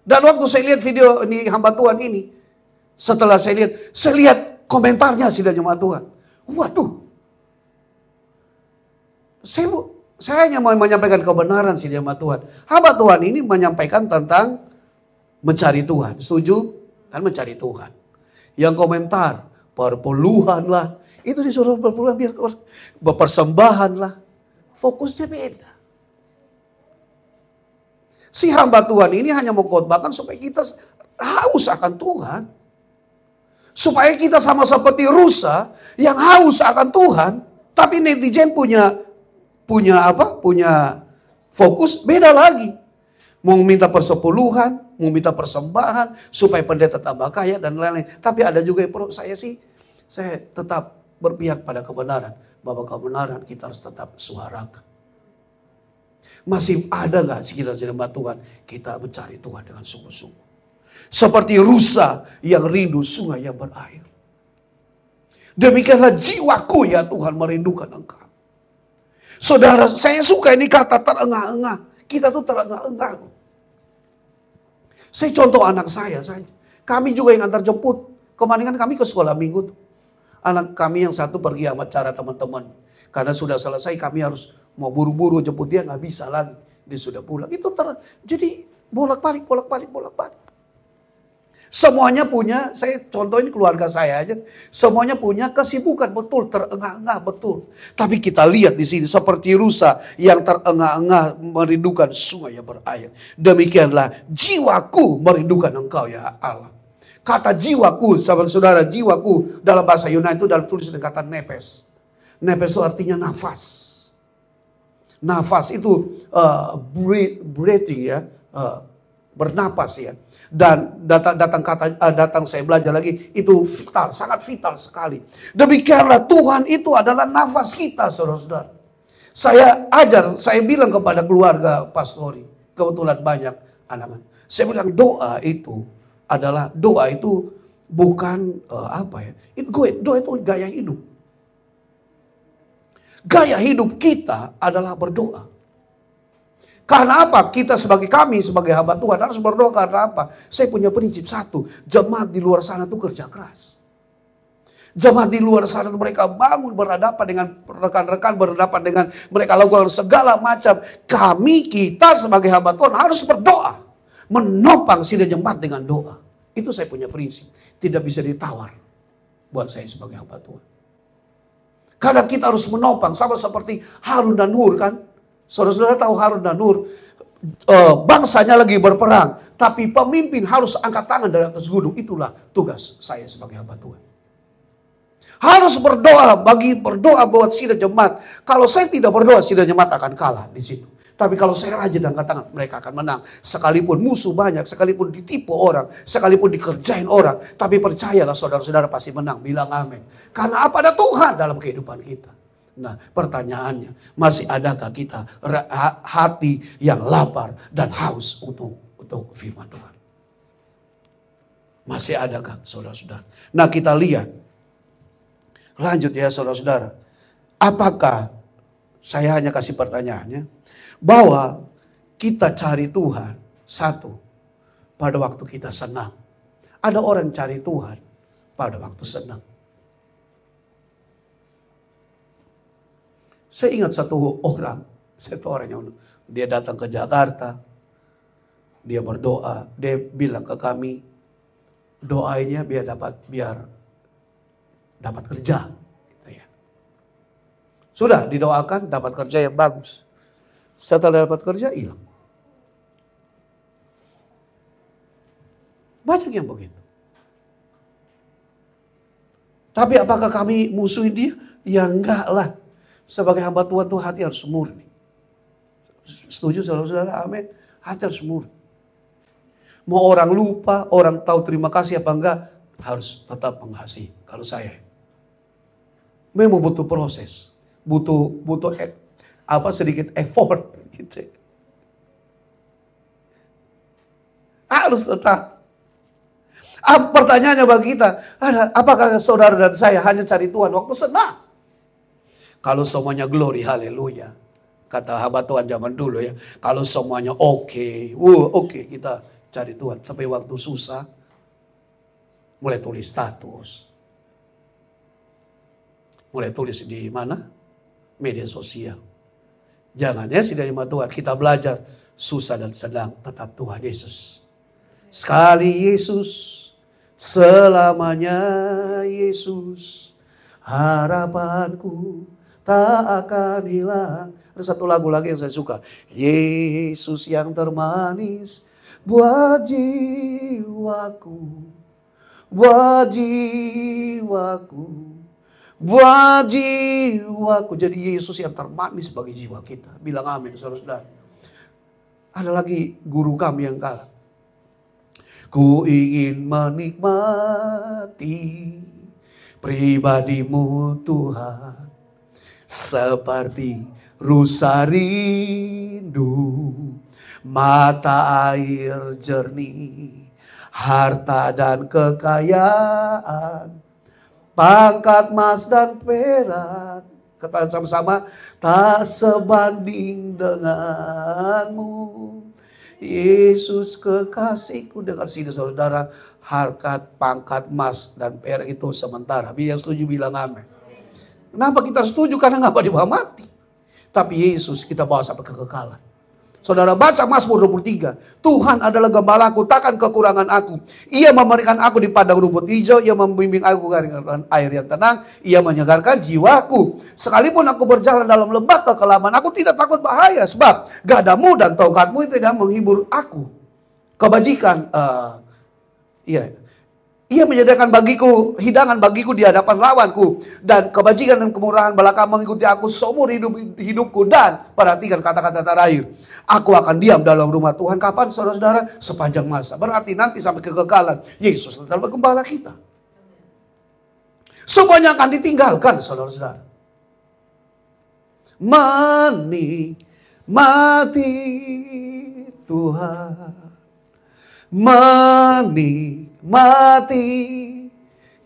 Dan waktu saya lihat video ini hamba Tuhan ini, setelah saya lihat komentarnya sidang jemaat Tuhan. Waduh. Saya hanya mau menyampaikan kebenaran sidang jemaat Tuhan. Hamba Tuhan ini menyampaikan tentang mencari Tuhan. Setuju? Kan mencari Tuhan. Yang komentar, perpuluhan lah. Itu disuruh perpuluhan, biar persembahan lah. Fokusnya beda. Si hamba Tuhan ini hanya mengkhotbahkan supaya kita haus akan Tuhan. Supaya kita sama seperti rusa yang haus akan Tuhan. Tapi netizen punya fokus beda lagi. Mau minta persepuluhan, mau minta persembahan supaya pendeta tambah kaya dan lain-lain. Tapi ada juga yang saya tetap berpihak pada kebenaran. Bahwa kebenaran kita harus tetap suarakan. Masih ada gak sekiranya Tuhan kita mencari Tuhan dengan sungguh-sungguh. Seperti rusa yang rindu sungai yang berair. Demikianlah jiwaku ya Tuhan merindukan Engkau. Saudara, saya suka ini kata terengah-engah. Kita tuh terengah-engah. Saya contoh anak saya saja. Kami juga yang antar jemput. Kemarin kan kami ke sekolah minggu. Anak kami yang satu pergi sama cara teman-teman. Karena sudah selesai kami harus mau buru-buru jemput dia, nggak bisa lagi. Dia sudah pulang. Jadi bolak-balik. Semuanya punya, saya contohin keluarga saya aja. Semuanya punya kesibukan betul, terengah-engah betul. Tapi kita lihat di sini seperti rusa yang terengah-engah merindukan sungai yang berair. Demikianlah jiwaku merindukan Engkau ya Allah. Kata jiwaku, saudara, jiwaku dalam bahasa Yunani itu dalam tulisan kata nepes. Nepes itu artinya nafas. Nafas itu breathing ya, bernapas ya. Dan datang saya belajar lagi itu vital, sangat vital sekali. Demikianlah Tuhan itu adalah nafas kita, saudara-saudara. Saya bilang kepada keluarga pastori, kebetulan banyak anak-anak. Saya bilang doa itu bukan doa itu gaya hidup. Gaya hidup kita adalah berdoa. Karena apa? Kita sebagai hamba Tuhan harus berdoa karena apa? Saya punya prinsip satu. Jemaat di luar sana tuh kerja keras. Jemaat di luar sana tuh mereka bangun berhadapan dengan rekan-rekan, berhadapan dengan mereka lakukan segala macam. Kita sebagai hamba Tuhan harus berdoa. menopang sidang jemaat dengan doa. Itu saya punya prinsip. Tidak bisa ditawar buat saya sebagai hamba Tuhan. Karena kita harus menopang, sama seperti Harun dan Hur kan. Saudara-saudara tahu Harun dan Hur, bangsanya lagi berperang. Tapi pemimpin harus angkat tangan dari atas gunung. Itulah tugas saya sebagai hamba Tuhan. Harus berdoa buat sidang jemaat. Kalau saya tidak berdoa, sidang jemaat akan kalah di situ. Tapi kalau saya rajin angkat tangan, mereka akan menang. Sekalipun musuh banyak, sekalipun ditipu orang, sekalipun dikerjain orang. Tapi percayalah saudara-saudara pasti menang. Bilang amin. Karena apa? Ada Tuhan dalam kehidupan kita. Nah, pertanyaannya, masih adakah kita hati yang lapar dan haus untuk firman Tuhan? Masih adakah saudara-saudara? Nah, kita lihat. Lanjut ya saudara-saudara. Apakah, saya hanya kasih pertanyaannya, bahwa kita cari Tuhan, satu, pada waktu kita senang. Ada orang cari Tuhan pada waktu senang. Saya ingat satu orang yang dia datang ke Jakarta, dia berdoa, dia bilang ke kami, doanya biar dapat kerja. Sudah didoakan dapat kerja yang bagus. Setelah dapat kerja hilang. Banyak yang begitu. Tapi apakah kami musuhin dia? Ya enggak lah. Sebagai hamba Tuhan tuh hati harus murni. Setuju saudara-saudara? Amin. Hati harus murni. Mau orang lupa, orang tahu terima kasih apa enggak, harus tetap mengasihi. Kalau saya memang butuh proses, butuh sedikit effort gitu. Harus tetap. Pertanyaannya bagi kita, apakah saudara dan saya hanya cari Tuhan waktu senang? Kalau semuanya glory, haleluya. Kata hamba Tuhan zaman dulu ya, kalau semuanya oke, kita cari Tuhan. Tapi waktu susah, mulai tulis status. Mulai tulis di mana? Media sosial. Jangan ya sidang jemaat Tuhan, kita belajar susah dan senang tetap Tuhan Yesus. Sekali Yesus, selamanya Yesus, harapanku tak akan hilang. Ada satu lagu lagi yang saya suka. Yesus yang termanis buat jiwaku, buat jiwaku, buat jiwaku. Jadi Yesus yang termanis bagi jiwa kita. Bilang amin saudara-saudara. Ada lagi guru kami yang kalah. Ku ingin menikmati pribadimu Tuhan, seperti rusa rindu, mata air jernih, harta dan kekayaan, pangkat emas dan perak. Katakan sama-sama, tak sebanding denganmu. Yesus kekasihku. Dengar sini saudara, harkat, pangkat, emas dan perak itu sementara. Yang setuju bilang amin. Kenapa kita setuju? Karena nggak dibawa mati. Tapi Yesus kita bawa sampai kekekalan. Saudara baca Mazmur 23. Tuhan adalah gembalaku, takkan kekurangan aku. Ia memberikan aku di padang rumput hijau. Ia membimbing aku ke air yang tenang. Ia menyegarkan jiwaku. Sekalipun aku berjalan dalam lembah kekelaman, aku tidak takut bahaya. Sebab gadamu dan tongkatmu tidak menghibur aku. Kebajikan, Ia menyediakan bagiku hidangan bagiku di hadapan lawanku, dan kebajikan dan kemurahan belaka mengikuti aku seumur hidupku. Dan perhatikan kata-kata terakhir, aku akan diam dalam rumah Tuhan. Kapan saudara-saudara? Sepanjang masa. Berarti nanti sampai kekekalan Yesus tetap gembala kita. Semuanya akan ditinggalkan saudara-saudara. Menikmati Tuhan, menikmati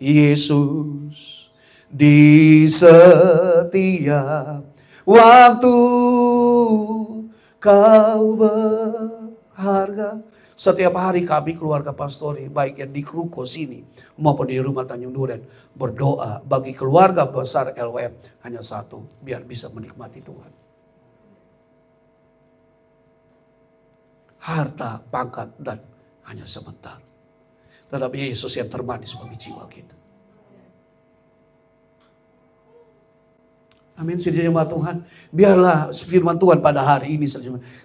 Yesus di setiap waktu. Kau berharga. Setiap hari kami keluarga pastori, baik yang di Kruko sini maupun di rumah Tanjung Duren, berdoa bagi keluarga besar LWM hanya satu, biar bisa menikmati Tuhan. harta, pangkat, dan hanya sebentar. Tetapi Yesus yang termanis bagi jiwa kita. Amin, saudara jemaat Tuhan. Biarlah firman Tuhan pada hari ini,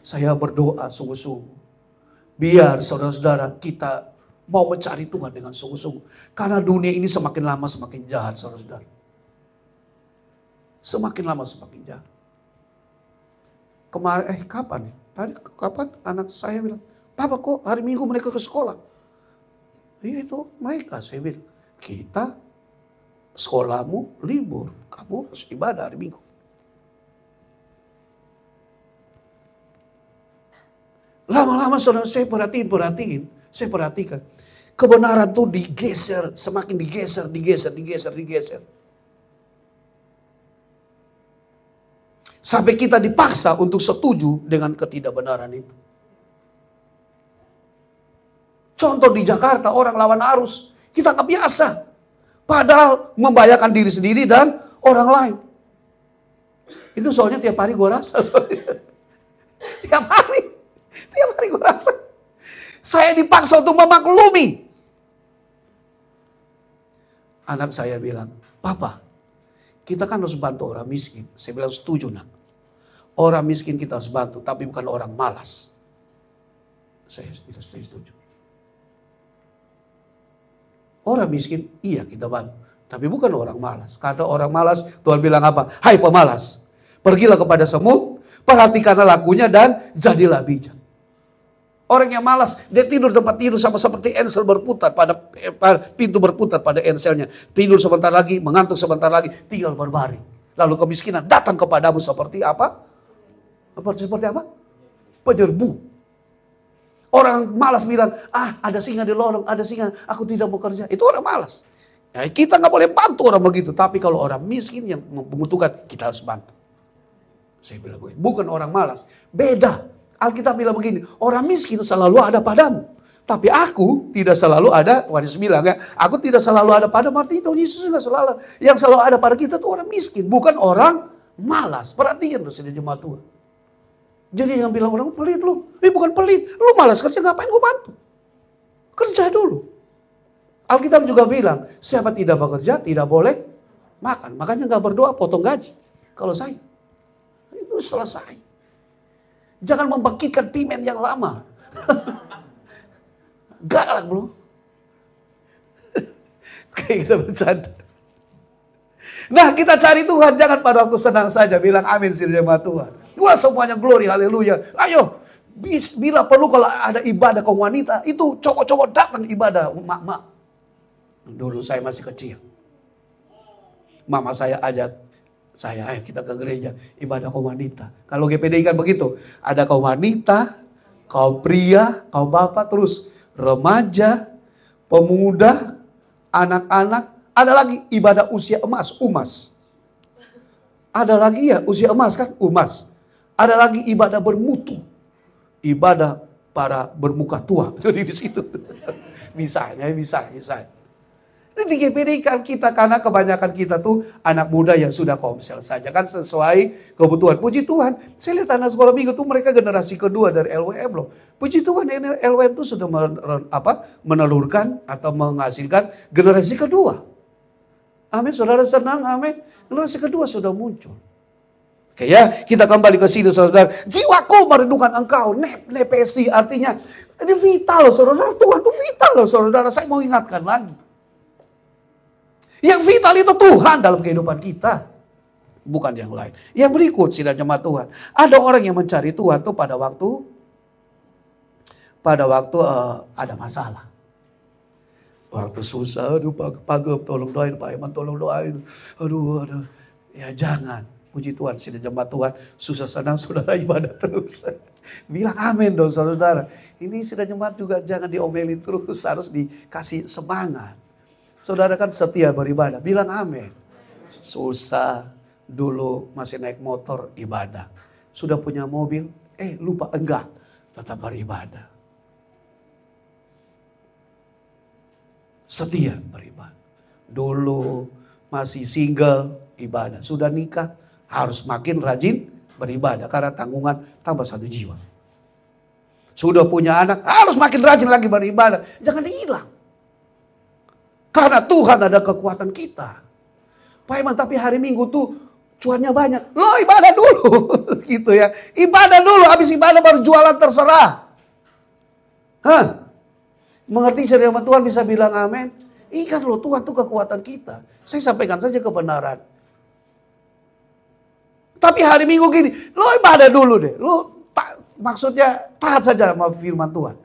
saya berdoa sungguh-sungguh. Biar saudara-saudara kita mau mencari Tuhan dengan sungguh-sungguh. Karena dunia ini semakin lama semakin jahat, saudara-saudara. Semakin lama semakin jahat. Kemarin, kapan nih? Tadi kapan anak saya bilang, Papa kok hari Minggu mereka ke sekolah? Iya itu mereka, saya bilang. Kita sekolahmu libur, kamu harus ibadah hari Minggu. Lama-lama saudara saya perhatikan. Kebenaran tuh digeser, semakin digeser. Sampai kita dipaksa untuk setuju dengan ketidakbenaran itu. Contoh di Jakarta orang lawan arus, kita nggak biasa. Padahal membahayakan diri sendiri dan orang lain. Itu soalnya tiap hari gue rasa. Tiap hari gue rasa. Saya dipaksa untuk memaklumi. Anak saya bilang, Papa, kita kan harus bantu orang miskin. Saya bilang setuju nak. Orang miskin kita harus bantu, tapi bukan orang malas. Saya tidak setuju. Orang miskin, iya kita bantu. Tapi bukan orang malas. Kata orang malas, Tuhan bilang apa? Hai pemalas, pergilah kepada semut, perhatikanlah lakunya dan jadilah bijak. Orang yang malas, dia tidur tempat tidur sama seperti ensel berputar pada pintu berputar pada enselnya. Tidur sebentar lagi, mengantuk sebentar lagi, tinggal berbaring. Lalu kemiskinan datang kepadamu seperti apa? Seperti apa? Penyerbu. Orang malas bilang, ada singa di lorong, ada singa, aku tidak mau kerja. Itu orang malas. Ya, kita nggak boleh bantu orang begitu. Tapi kalau orang miskin yang membutuhkan, kita harus bantu. Saya bilang, bukan orang malas. Beda. Alkitab bilang begini, orang miskin selalu ada padamu. Tapi aku tidak selalu ada, Tuhan Yesus bilang ya, aku tidak selalu ada padamu. Artinya Tuhan Yesus tidak selalu. Yang selalu ada pada kita itu orang miskin, bukan orang malas. Perhatikan tuh saudara jemaat Tuhan. Jadi yang bilang orang pelit lu, bukan pelit. Lu malas kerja, ngapain gue bantu? Kerja dulu. Alkitab juga bilang, siapa tidak bekerja tidak boleh makan. Makanya gak berdoa potong gaji. Kalau saya, itu selesai. Jangan membangkitkan pimen yang lama. Galak bro. Kayak kita bercanda. Nah kita cari Tuhan, jangan pada waktu senang saja. Bilang amin sih jemaat Tuhan. Wah semuanya glory, haleluya. Ayo, bila perlu kalau ada ibadah kaum wanita, itu cowok-cowok datang ibadah mak-mak. Dulu saya masih kecil. Mama saya ajak saya, ayo kita ke gereja, ibadah kaum wanita. Kalau GPD kan begitu, ada kaum wanita, kaum pria, kaum bapak, terus remaja, pemuda, anak-anak, ada lagi ibadah usia emas, umas. Ada lagi ya usia emas kan, umas. Ada lagi ibadah bermutu, ibadah para bermuka tua. Jadi di situ, misalnya. Di GPD kan kita, karena kebanyakan kita tuh anak muda yang sudah komsel saja kan sesuai kebutuhan. Puji Tuhan, saya lihat anak sekolah minggu tuh mereka generasi kedua dari LWM loh. Puji Tuhan LWM tuh sudah menelurkan atau menghasilkan generasi kedua. Amin, saudara senang, amin. Generasi kedua sudah muncul. Oke ya, kita kembali ke sini saudara. Jiwaku merindukan engkau, nepesi artinya ini vital loh saudara. Tuhan tuh vital loh saudara. Saya mau ingatkan lagi. Yang vital itu Tuhan dalam kehidupan kita. Bukan yang lain. Yang berikut sidang jemaat Tuhan. Ada orang yang mencari Tuhan tuh pada waktu ada masalah. Waktu susah, aduh Pak Gep tolong doain, Pak Iman tolong doain. Aduh. Ya jangan. Puji Tuhan, sidang jemaat Tuhan. Susah senang saudara ibadah terus. Bilang amin dong saudara. Ini sidang jemaat juga jangan diomelin terus. Harus dikasih semangat. Saudara kan setia beribadah, bilang amin. Susah, dulu masih naik motor ibadah. Sudah punya mobil, lupa enggak, tetap beribadah. Setia beribadah. Dulu masih single, ibadah. Sudah nikah, harus makin rajin beribadah. Karena tanggungan tambah 1 jiwa. Sudah punya anak, harus makin rajin lagi beribadah. Jangan hilang. Karena Tuhan ada kekuatan kita. Pak Iman, tapi hari Minggu tuh cuannya banyak. Lo ibadah dulu. Gitu ya. Ibadah dulu, habis ibadah baru jualan terserah. Hah? Mengerti firman Tuhan bisa bilang amin? Ingat loh, Tuhan tuh kekuatan kita. Saya sampaikan saja kebenaran. Tapi hari Minggu gini, lo ibadah dulu deh. Maksudnya taat saja sama firman Tuhan.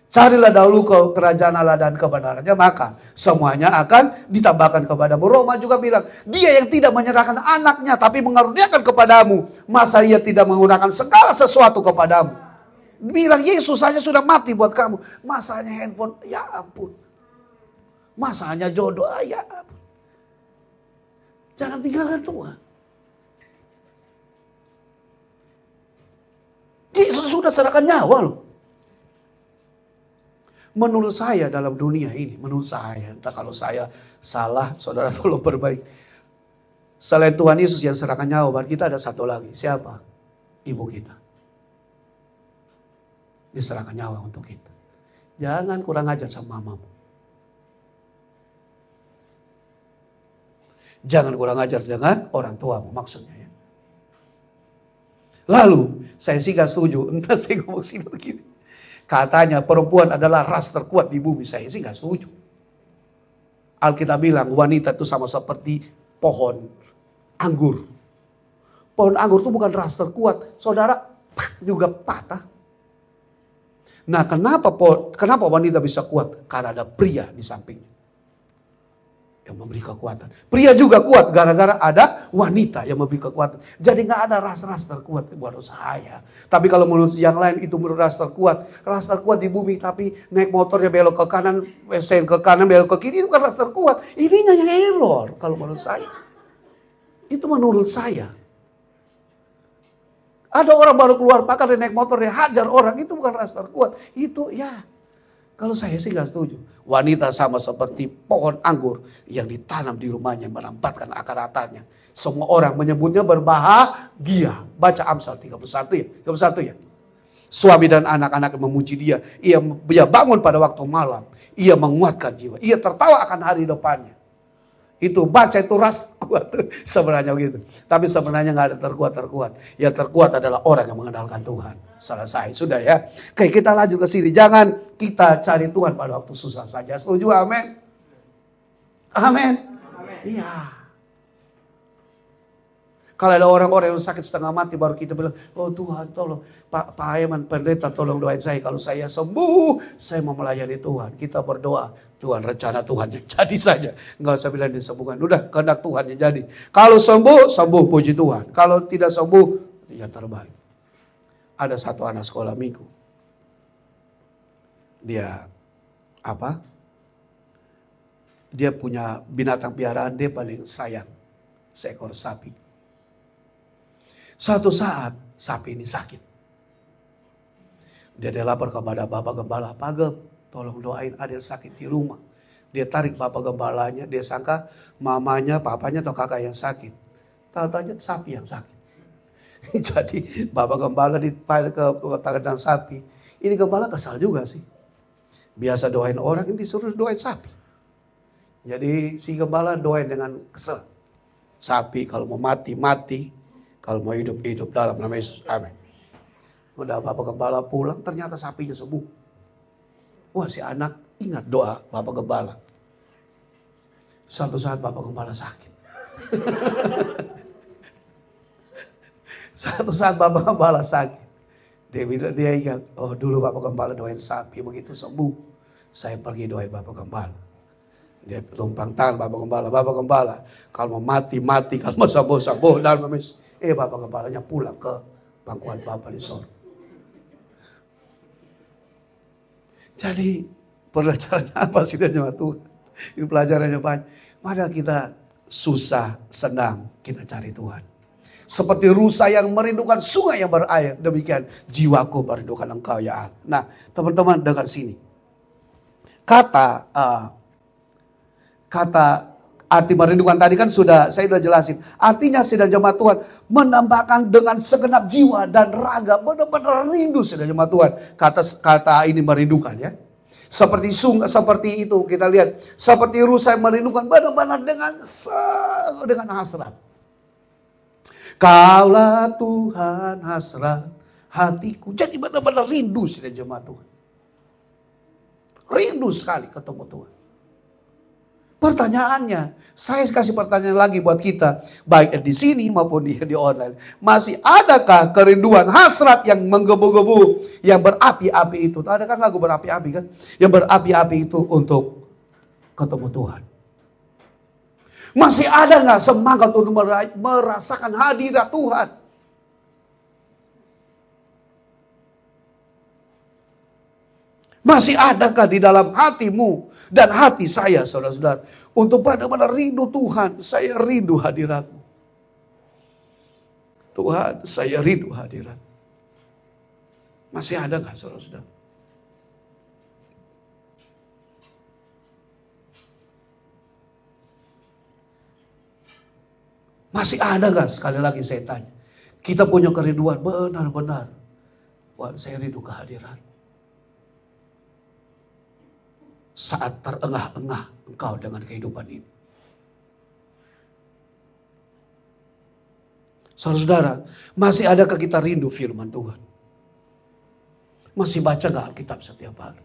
Carilah dahulu kerajaan Allah dan kebenarannya, maka semuanya akan ditambahkan kepadamu. Roma juga bilang, dia yang tidak menyerahkan anaknya tapi mengaruniakan kepadamu, masa ia tidak menggunakan segala sesuatu kepadamu. Bilang Yesus saja sudah mati buat kamu. Masanya handphone, ya ampun. Masanya jodoh, ya ampun. Jangan tinggalkan Tuhan. Yesus sudah serahkan nyawa loh. Menurut saya dalam dunia ini, menurut saya, entah kalau saya salah, saudara tolong perbaiki. Selain Tuhan Yesus yang serahkan nyawa, berarti kita ada satu lagi. Siapa? Ibu kita. Dia serahkan nyawa untuk kita. Jangan kurang ajar sama mamamu. Jangan kurang ajar dengan orang tuamu, maksudnya ya. Lalu, saya sih gak setuju. Entah saya ngomong sini begini. Katanya perempuan adalah ras terkuat di bumi. Saya sih gak setuju. Alkitab bilang wanita itu sama seperti pohon anggur. Pohon anggur itu bukan ras terkuat. Saudara juga patah. Nah kenapa wanita bisa kuat? Karena ada pria di sampingnya. Yang memberi kekuatan. Pria juga kuat gara-gara ada wanita yang memberi kekuatan. Jadi gak ada ras-ras terkuat menurut saya. Tapi kalau menurut yang lain itu menurut ras terkuat. Ras terkuat di bumi tapi naik motornya belok ke kanan, sen ke kanan, belok ke kiri, itu kan ras terkuat. Ininya yang error kalau menurut saya. Itu menurut saya. Ada orang baru keluar pakai naik motor dia hajar orang, itu bukan ras terkuat. Itu ya. Kalau saya sih gak setuju. Wanita sama seperti pohon anggur yang ditanam di rumahnya merambatkan akar-akarnya. Semua orang menyebutnya berbahagia. Baca Amsal 31 ya. 31 ya. Suami dan anak-anak memuji dia. Ia bangun pada waktu malam. Ia menguatkan jiwa. Ia tertawa akan hari depannya. Itu baca itu ras kuat sebenarnya begitu. Tapi sebenarnya nggak ada terkuat. Yang terkuat adalah orang yang mengandalkan Tuhan. Selesai sudah ya. Oke, kita lanjut ke sini. Jangan kita cari Tuhan pada waktu susah saja. Setuju? Amin. Amin. Iya. Kalau ada orang-orang yang sakit setengah mati baru kita bilang, oh Tuhan tolong, Pak Aiman pendeta tolong doain saya. Kalau saya sembuh, saya mau melayani Tuhan. Kita berdoa, Tuhan rencana Tuhan yang jadi saja. Enggak usah bilang disembuhkan. Udah kehendak Tuhan yang jadi. Kalau sembuh, sembuh puji Tuhan. Kalau tidak sembuh, yang terbaik. Ada satu anak sekolah minggu. Dia Dia punya binatang piaraan, dia paling sayang. Seekor sapi. Suatu saat sapi ini sakit. Dia lapor kepada Bapak Gembala, Pak Gem, tolong doain ada yang sakit di rumah. Dia tarik Bapak Gembalanya, dia sangka mamanya, papanya atau kakak yang sakit. Tahu-tahu sapi yang sakit. Jadi Bapak Gembala ditarik ke tangan sapi. Ini Gembala kesal juga sih. Biasa doain orang, ini disuruh doain sapi. Jadi si Gembala doain dengan kesel. Sapi kalau mau mati, mati. Kalau mau hidup, hidup dalam nama Yesus. Amin. Udah Bapak Gembala pulang, ternyata sapinya sembuh. Wah, si anak ingat doa Bapak Gembala. Suatu saat Bapak Gembala sakit. Suatu saat Bapak Gembala sakit. Dia ingat, oh dulu Bapak Gembala doain sapi, begitu sembuh. Saya pergi doain Bapak Gembala. Dia tumpang tangan Bapak Gembala. Kalau mau mati, mati. Kalau mau sembuh, sembuh. Dalam nama Yesus. Bapak Gembalanya pulang ke pangkuan Bapak di sorga. Jadi pelajarannya apa sih jemaat Tuhan? Ini pelajarannya banyak. Mari kita susah, senang, kita cari Tuhan. Seperti rusa yang merindukan sungai yang berair. Demikian jiwaku merindukan Engkau ya Allah. Nah teman-teman dengar sini. Kata Arti merindukan tadi kan saya sudah jelasin. Artinya sidang jemaat Tuhan menambahkan dengan segenap jiwa dan raga. Benar-benar rindu sidang jemaat Tuhan. Kata ini merindukan ya. Seperti itu kita lihat. Seperti Rusai merindukan benar-benar dengan hasrat. Kaulah Tuhan hasrat hatiku. Jadi benar-benar rindu sidang jemaat Tuhan. Rindu sekali ketemu Tuhan. Pertanyaannya, saya kasih pertanyaan lagi buat kita, baik di sini maupun di online. Masih adakah kerinduan hasrat yang menggebu-gebu, yang berapi-api itu? Ada kan lagu berapi-api kan? Yang berapi-api itu untuk ketemu Tuhan. Masih ada nggak semangat untuk merasakan hadirat Tuhan? Masih adakah di dalam hatimu dan hati saya, saudara-saudara, untuk benar-benar rindu Tuhan? Saya rindu hadirat-Mu. Tuhan, saya rindu hadirat. Masih ada nggak, saudara-saudara? Masih ada nggak? Sekali lagi saya tanya. Kita punya kerinduan benar-benar. Tuhan, saya rindu kehadirat. Saat terengah-engah engkau dengan kehidupan ini. Saudara-saudara, masih adakah kita rindu firman Tuhan? Masih baca gak Alkitab setiap hari?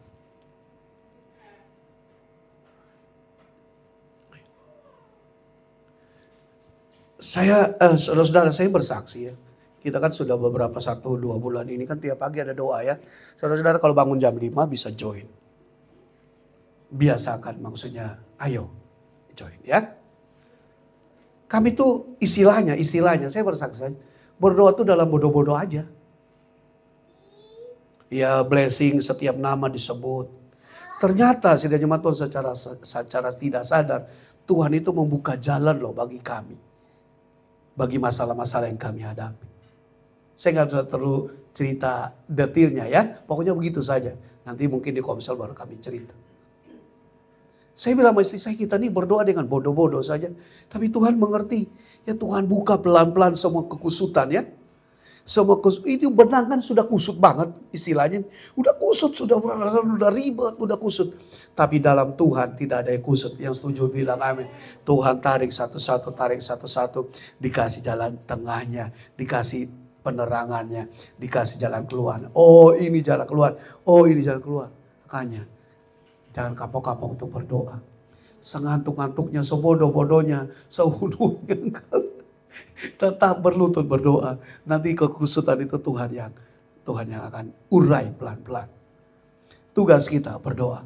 Saudara-saudara, saya bersaksi ya. Kita kan sudah beberapa 1-2 bulan ini kan tiap pagi ada doa ya. Saudara-saudara kalau bangun jam 5 bisa join. Biasakan, maksudnya ayo join ya. Kami tuh istilahnya saya bersaksi, berdoa tuh dalam bodoh-bodoh aja. Ya blessing, setiap nama disebut. Ternyata sidang jemaat Tuhan secara tidak sadar, Tuhan itu membuka jalan loh bagi kami. Bagi masalah-masalah yang kami hadapi. Saya nggak terlalu cerita detailnya ya, pokoknya begitu saja. Nanti mungkin di komsel baru kami cerita. Saya bilang sama istri saya, kita nih berdoa dengan bodoh-bodoh saja. Tapi Tuhan mengerti. Ya Tuhan buka pelan-pelan semua kekusutan ya. Itu benang kan sudah kusut banget istilahnya. Udah kusut, sudah ribet, udah kusut. Tapi dalam Tuhan tidak ada yang kusut. Yang setuju bilang amin. Tuhan tarik satu-satu. Dikasih jalan tengahnya. Dikasih penerangannya. Dikasih jalan keluar. Oh ini jalan keluar. Oh ini jalan keluar. Makanya. Jangan kapok-kapok untuk berdoa. Sengantuk-ngantuknya, sebodoh-bodohnya, sehulunya engkau. Tetap berlutut berdoa. Nanti kekusutan itu Tuhan yang akan urai pelan-pelan. Tugas kita berdoa.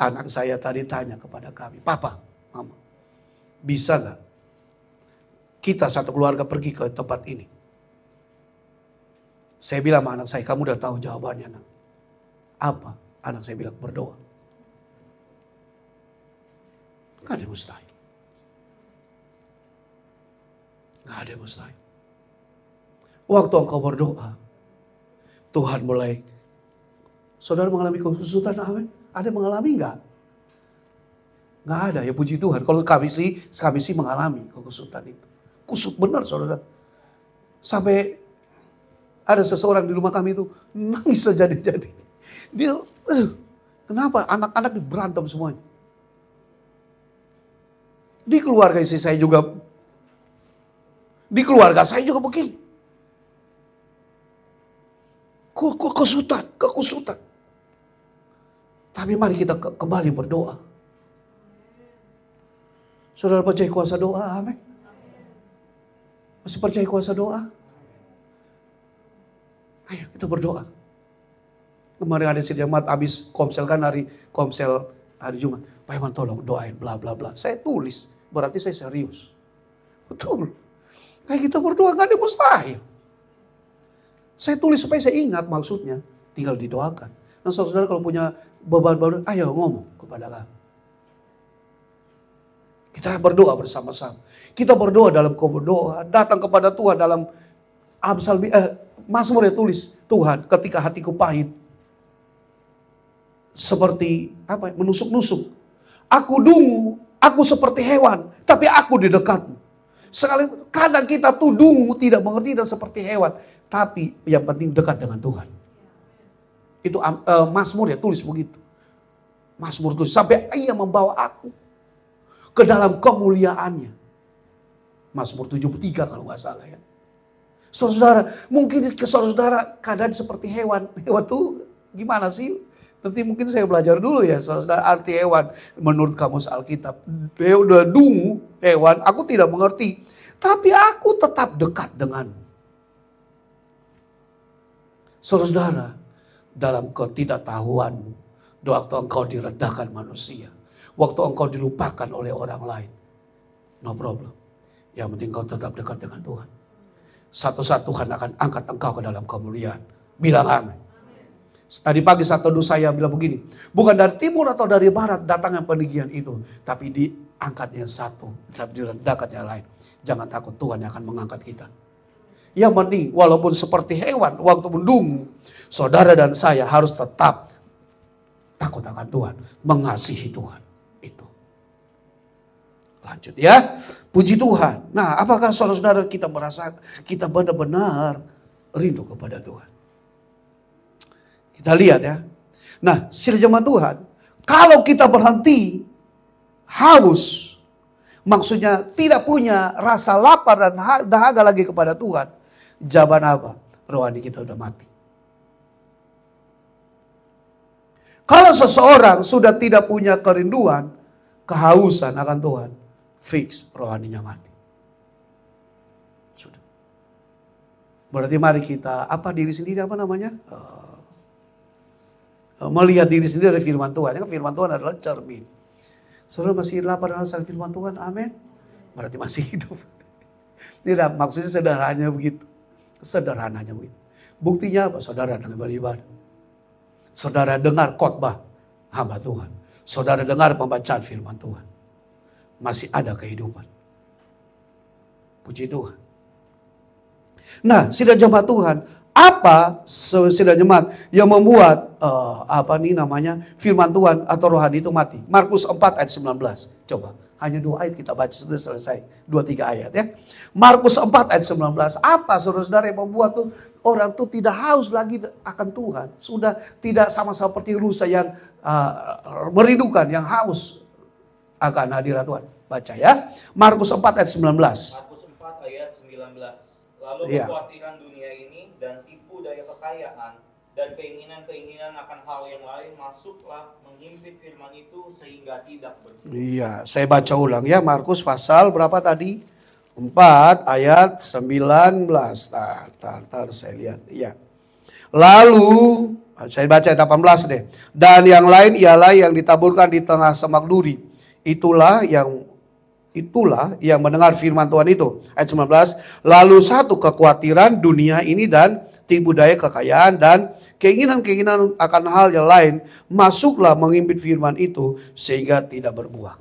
Anak saya tadi tanya kepada kami, Papa, Mama, bisa gak kita satu keluarga pergi ke tempat ini? Saya bilang sama anak saya, kamu udah tahu jawabannya nak. Apa? Anak saya bilang berdoa. Gak ada yang mustahil. Gak ada yang mustahil. Waktu engkau berdoa, Tuhan mulai. Saudara mengalami kesusutan, amin? Ada yang mengalami gak? Gak ada, ya puji Tuhan. Kalau kami sih mengalami kesusutan itu. Kusut benar saudara. Sampai ada seseorang di rumah kami itu nangis sejadi-jadi. Dia, kenapa anak-anak berantem semuanya? Di keluarga istri saya juga, di keluarga saya juga begini. Kekusutan. Tapi mari kita kembali berdoa. Saudara percaya kuasa doa, amin? Masih percaya kuasa doa? Ayo kita berdoa. Kemarin ada sidang jemaat habis komsel kan hari Jumat. Pak Iman tolong doain bla bla bla. Saya tulis, berarti saya serius. Betul. Kayak kita berdoa gak ada mustahil. Saya tulis supaya saya ingat maksudnya. Tinggal didoakan. Nah saudara kalau punya beban baru, ayo ngomong kepada kami. Kita berdoa bersama-sama. Kita berdoa dalam berdoa. Datang kepada Tuhan dalam Mazmur ya tulis. Tuhan ketika hatiku pahit. Seperti menusuk-nusuk. Aku dungu, aku seperti hewan, tapi aku di dekatmu. Kadang kita tuh dungu, tidak mengerti dan seperti hewan. Tapi yang penting dekat dengan Tuhan. Itu Mazmur ya tulis begitu. Mazmur tulis, sampai ia membawa aku ke dalam kemuliaannya. Mazmur 73 kalau nggak salah ya. Saudara, mungkin ke saudara keadaan seperti hewan. Hewan tuh gimana sih? Nanti mungkin saya belajar dulu ya, saudara, arti hewan menurut kamus Alkitab. Udah dungu, hewan, aku tidak mengerti. Tapi aku tetap dekat denganmu. Saudara, dalam ketidaktahuanmu, waktu engkau direndahkan manusia, waktu engkau dilupakan oleh orang lain, no problem. Yang penting engkau tetap dekat dengan Tuhan. Satu-satu Tuhan akan angkat engkau ke dalam kemuliaan. Bilang amin. Tadi pagi satu teduh saya bilang begini, bukan dari timur atau dari barat datang yang peninggian itu, tapi diangkatnya satu, tapi direndahkannya lain. Jangan takut, Tuhan yang akan mengangkat kita. Yang penting walaupun seperti hewan waktu mendungu, saudara dan saya harus tetap takut akan Tuhan, mengasihi Tuhan. Itu. Lanjut ya. Puji Tuhan. Nah, apakah saudara-saudara kita merasa kita benar-benar rindu kepada Tuhan? Kita lihat ya. Nah, jemaat Tuhan, kalau kita berhenti haus, maksudnya tidak punya rasa lapar dan dahaga lagi kepada Tuhan, jawaban apa? Rohani kita udah mati. Kalau seseorang sudah tidak punya kerinduan, kehausan akan Tuhan, fix rohaninya mati. Sudah. Berarti mari kita, diri sendiri apa namanya? Melihat diri sendiri dari firman Tuhan. Firman Tuhan adalah cermin. Saudara masih lapar dengan firman Tuhan, amin. Berarti masih hidup. Tidak, maksudnya sederhananya begitu. Sederhananya begitu. Buktinya apa? Saudara dengan beribadah. Saudara dengar khotbah hamba Tuhan. Saudara dengar pembacaan firman Tuhan. Masih ada kehidupan. Puji Tuhan. Nah, sidang jemaat Tuhan, apa sidang jemaat yang membuat firman Tuhan atau rohani itu mati? Markus 4 ayat 19. Coba, hanya 2 ayat kita baca sudah selesai. 2-3 ayat ya. Markus 4 ayat 19. Apa saudara-saudara yang membuat tuh orang tuh tidak haus lagi akan Tuhan? Sudah tidak sama seperti rusa yang merindukan, yang haus akan hadirat Tuhan. Baca ya. Markus 4 ayat 19. Markus 4 ayat 19. Lalu kekhawatiran dunia ini dan tipu daya kekayaan dan keinginan-keinginan akan hal yang lain masuklah menghimpit firman itu sehingga tidak bertumbuh. Iya, saya baca ulang ya. Markus pasal berapa tadi? 4 ayat 19. Tar saya lihat. Iya. Lalu saya baca ayat 18 deh. Dan yang lain ialah yang ditaburkan di tengah semak duri. Itulah yang mendengar firman Tuhan itu. Ayat 19. Lalu satu kekhawatiran dunia ini dan tipu daya kekayaan dan keinginan-keinginan akan hal yang lain masuklah mengimpit firman itu sehingga tidak berbuah.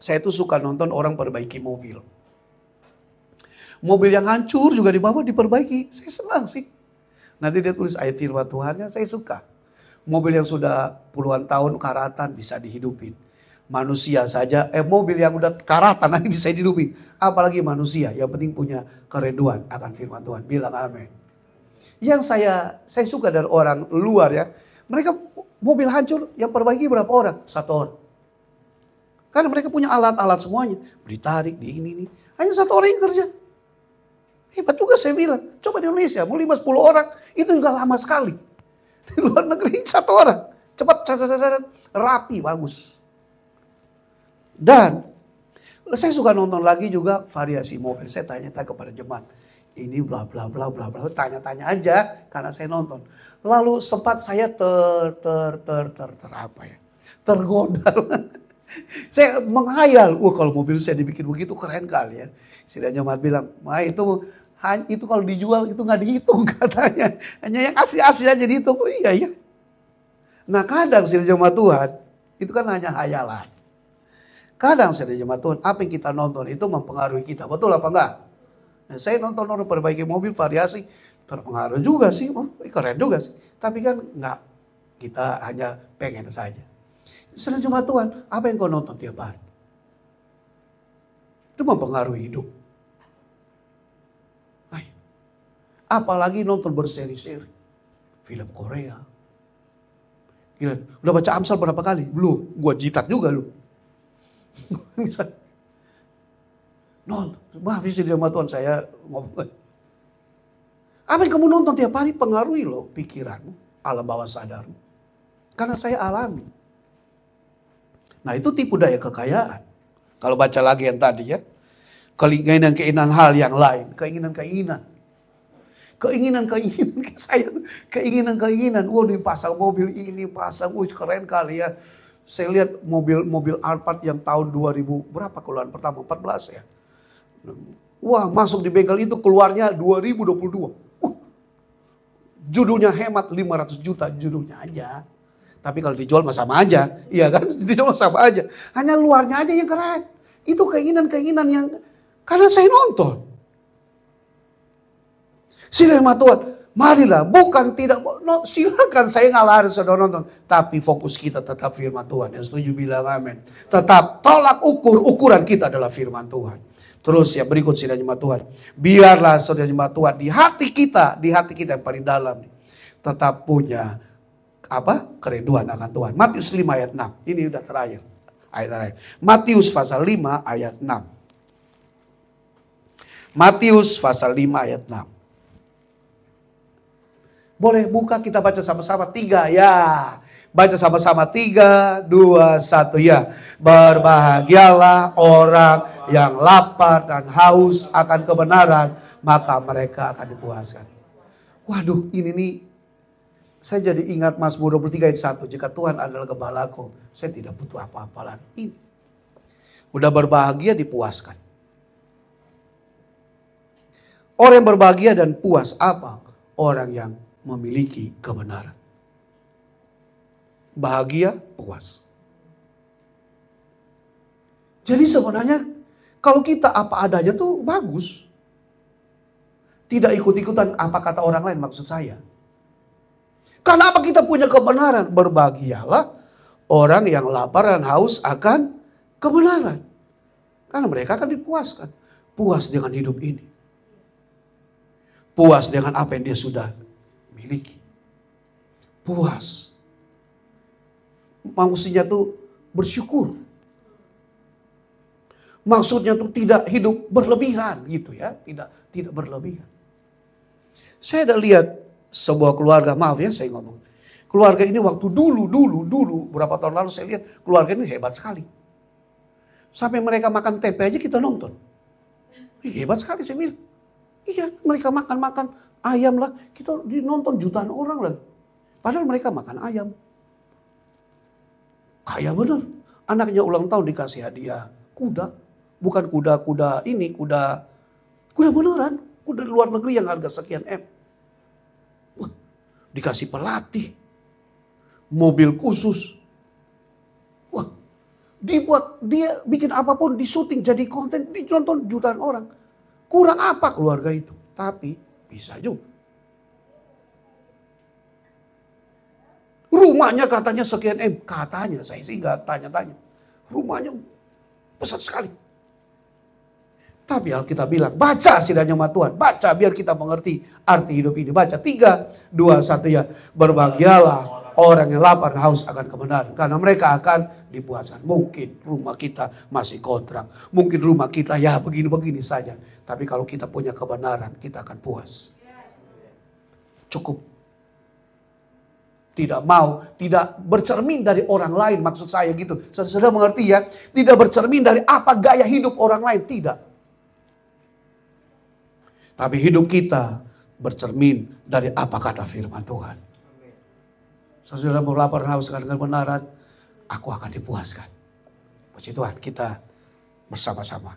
Saya tuh suka nonton orang perbaiki mobil. Mobil yang hancur juga dibawa diperbaiki. Saya senang sih. Nanti dia tulis ayat firman Tuhannya, saya suka. Mobil yang sudah puluhan tahun karatan bisa dihidupin. Manusia saja, mobil yang udah karatan nanti bisa dihidupin. Apalagi manusia, yang penting punya kerinduan akan firman Tuhan. Bilang amin. Yang saya suka dari orang luar ya, mereka mobil hancur, yang perbaiki berapa orang? 1 orang. Karena mereka punya alat-alat semuanya. Ditarik, di ini. Hanya 1 orang yang kerja. Hebat juga saya bilang. Coba di Indonesia, mau 5-10 orang, itu juga lama sekali. Di luar negeri 1 orang. Cepat, rapi, bagus. Dan saya suka nonton lagi juga variasi mobil. Saya tanya-tanya kepada jemaat. Ini bla bla bla bla bla. Tanya-tanya aja karena saya nonton. Lalu sempat saya tergoda. Saya menghayal, kalau mobil saya dibikin begitu keren kali ya. Sidang jemaat bilang, itu kalau dijual itu nggak dihitung katanya. Hanya yang asli-asli aja dihitung. Oh iya. Nah kadang sidang jemaat Tuhan itu kan hanya hayalan. Kadang sidang jemaat Tuhan apa yang kita nonton itu mempengaruhi kita. Betul apa enggak? Nah, saya nonton orang perbaiki mobil variasi terpengaruh juga sih. Keren juga sih. Tapi kan enggak. Kita hanya pengen saja. Saudara jemaat Tuhan, apa yang kau nonton tiap hari? Itu mempengaruhi hidup. Ayo. Apalagi nonton berseri-seri. Film Korea. Gila, udah baca Amsal berapa kali? Belum, gua jitat juga lu. Nonton, maaf sih jemaat Tuhan saya ngomong. Apa yang kamu nonton tiap hari pengaruhi loh pikiranmu, alam bawah sadarmu. Karena saya alami. Nah itu tipu daya kekayaan. Kalau baca lagi yang tadi ya. Keinginan-keinginan hal yang lain. Keinginan-keinginan. Keinginan-keinginan. Saya keinginan-keinginan. Wah dipasang mobil ini, pasang. Keren kali ya. Saya lihat mobil Alphard yang tahun 2000. Berapa keluaran pertama? 14 ya. Wah masuk di bengkel itu keluarnya 2022. Judulnya hemat 500 juta. Judulnya aja. Tapi kalau dijual mah sama aja. Iya kan? Dijual sama aja. Hanya luarnya aja yang keren. Itu keinginan-keinginan yang... Karena saya nonton. Silakan Tuhan. Marilah. Bukan tidak... Silakan saya ngalah saudara nonton. Tapi fokus kita tetap firman Tuhan. Yang setuju bilang amin. Tetap tolak ukuran kita adalah firman Tuhan. Terus ya berikut saudara jemaat Tuhan. Biarlah saudara jemaat Tuhan. Di hati kita yang paling dalam. Tetap punya... kerinduan akan Tuhan. Matius 5 ayat 6. Ini udah terakhir. Ayat terakhir. Matius pasal 5 ayat 6. Matius pasal 5 ayat 6. Boleh buka kita baca sama-sama 3 ya. Baca sama-sama 3, 2, 1 ya. Berbahagialah orang yang lapar dan haus akan kebenaran, maka mereka akan dipuaskan. Waduh, ini nih saya jadi ingat Mazmur 23 ayat 1. Jika Tuhan adalah gembalaku, saya tidak butuh apa-apa lagi. Ini. Udah berbahagia dipuaskan. Orang yang berbahagia dan puas apa? Orang yang memiliki kebenaran. Bahagia, puas. Jadi sebenarnya kalau kita apa adanya tuh bagus. Tidak ikut-ikutan apa kata orang lain maksud saya. Karena apa kita punya kebenaran? Berbahagialah orang yang lapar dan haus akan kebenaran. Karena mereka akan dipuaskan. Puas dengan hidup ini. Puas dengan apa yang dia sudah miliki. Puas. Maksudnya tuh bersyukur. Maksudnya tuh tidak hidup berlebihan gitu ya. Tidak berlebihan. Saya ada lihat sebuah keluarga, maaf ya saya ngomong. Keluarga ini waktu dulu, berapa tahun lalu saya lihat keluarga ini hebat sekali. Sampai mereka makan tempe aja kita nonton. Hebat sekali saya bilang. Iya, mereka makan ayam lah. Kita nonton jutaan orang lagi. Padahal mereka makan ayam. Kaya bener. Anaknya ulang tahun dikasih hadiah kuda. Bukan kuda ini, kuda beneran. Kuda luar negeri yang harga sekian M. Dikasih pelatih, mobil khusus. Wah, dia bikin apapun, di syuting jadi konten, ditonton jutaan orang. Kurang apa keluarga itu? Tapi bisa juga. Rumahnya katanya sekian M, katanya saya sih nggak tanya-tanya. Rumahnya besar sekali. Tapi Alkitab bilang, baca sidangnya sama Tuhan. Baca biar kita mengerti arti hidup ini. Baca 3, 2, 1 ya. Berbahagialah orang yang lapar dan haus akan kebenaran. Karena mereka akan dipuaskan. Mungkin rumah kita masih kontrak. Mungkin rumah kita ya begini-begini saja. Tapi kalau kita punya kebenaran, kita akan puas. Cukup. Tidak bercermin dari orang lain maksud saya gitu. Saudara mengerti ya. Tidak bercermin dari apa gaya hidup orang lain. Tidak. Tapi hidup kita bercermin dari apa kata firman Tuhan. Saudara mau lapar dan haus dengan kebenaran, aku akan dipuaskan. Puji Tuhan, kita bersama-sama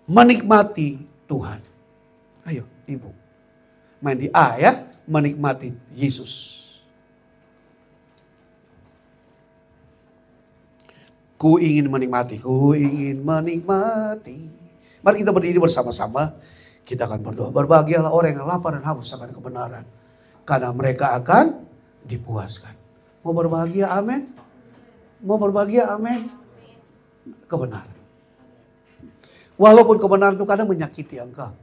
menikmati Tuhan. Ayo, Ibu. Main di A ya, menikmati Yesus. Ku ingin menikmati. Mari kita berdiri bersama-sama. Kita akan berdoa. Berbahagialah orang yang lapar dan haus akan kebenaran. Karena mereka akan dipuaskan. Mau berbahagia? Amin. Mau berbahagia, amin. Kebenaran. Walaupun kebenaran itu kadang menyakiti engkau.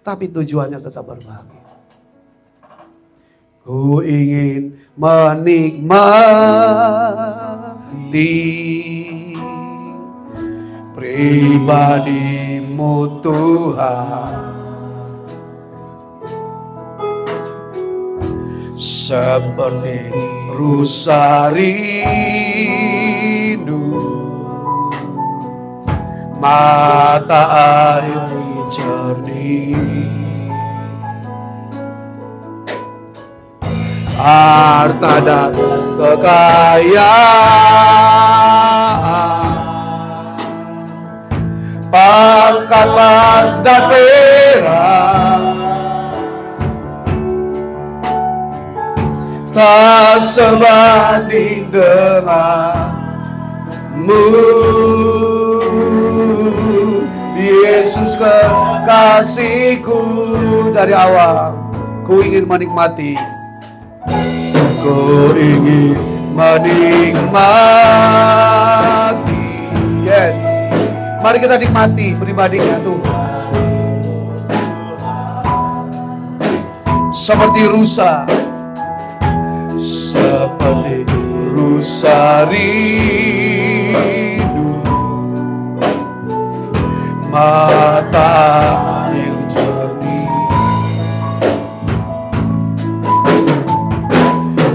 Tapi tujuannya tetap berbahagia. Ku ingin menikmati pribadi-Mu Tuhan, seperti rusa rindu mata air jernih. Harta dan kekayaan, pangkat emas dan perak, tak sebanding denganmu, Yesus kekasihku. Dari awal ku ingin menikmati, ku ingin menikmati. Yes, mari kita nikmati pribadinya Tuhan. Seperti rusa, seperti rusa rindu mata air jernih,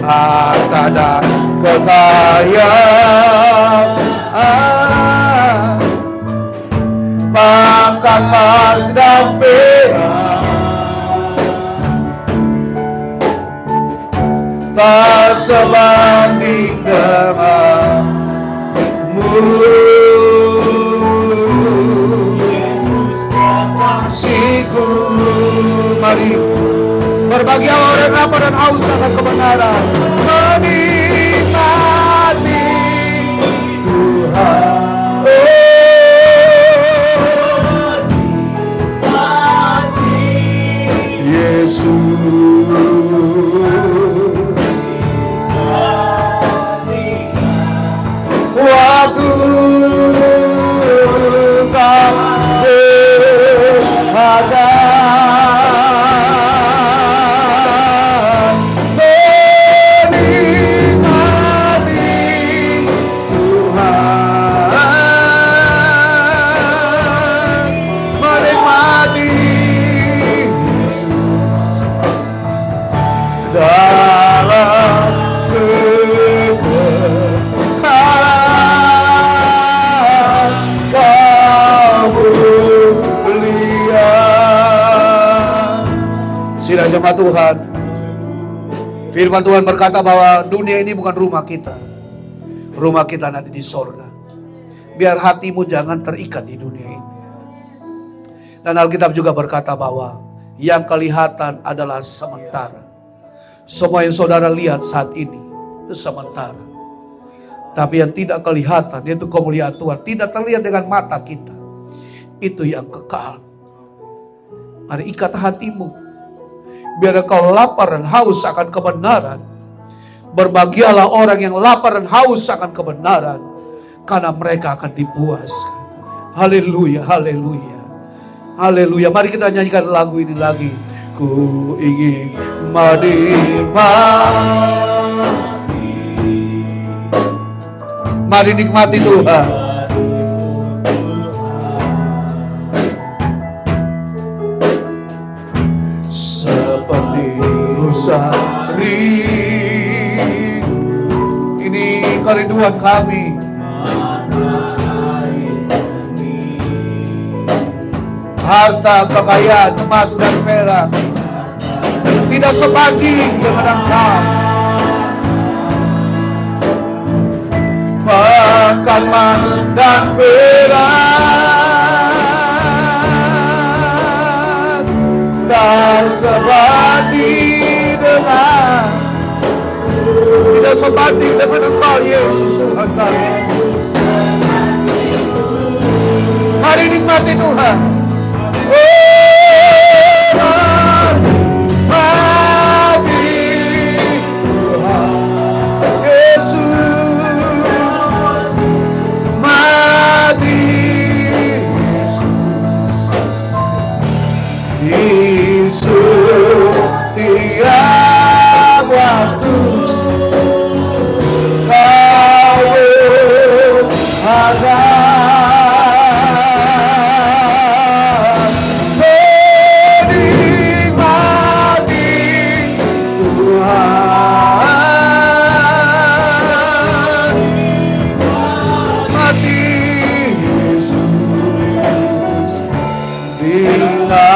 harta dan kekayaan, pangkat emas dan perak, tak sebanding denganmu, Yesus kekasihku. Mari berbahagia orang lapar dan haus akan kebenaran, menikmati Tuhan. Menikmati Yesus. Waktu kau berada, menikmati Tuhan, menikmati Yesus dalam sidang jemaat Tuhan. Firman Tuhan berkata bahwa dunia ini bukan rumah kita. Rumah kita nanti di sorga. Biar hatimu jangan terikat di dunia ini. Dan Alkitab juga berkata bahwa yang kelihatan adalah sementara. Semua yang saudara lihat saat ini itu sementara. Tapi yang tidak kelihatan, yaitu kemuliaan Tuhan, tidak terlihat dengan mata kita, itu yang kekal. Mari ikat hatimu, biar engkau lapar dan haus akan kebenaran. Berbahagialah orang yang lapar dan haus akan kebenaran, karena mereka akan dipuaskan. Haleluya, haleluya, haleluya. Mari kita nyanyikan lagu ini lagi. Ku ingin menikmati. Mari nikmati Tuhan. Seperti rusa rindu, ini kerinduan kami. Harta, kekayaan, emas dan perak tidak sebanding dengan Engkau. Pangkat emas dan perak tak sebanding dengan, tidak sebanding dengan Engkau, Yesus Tuhan kami. Mari nikmati Tuhan. Mati Tuhan Yesus.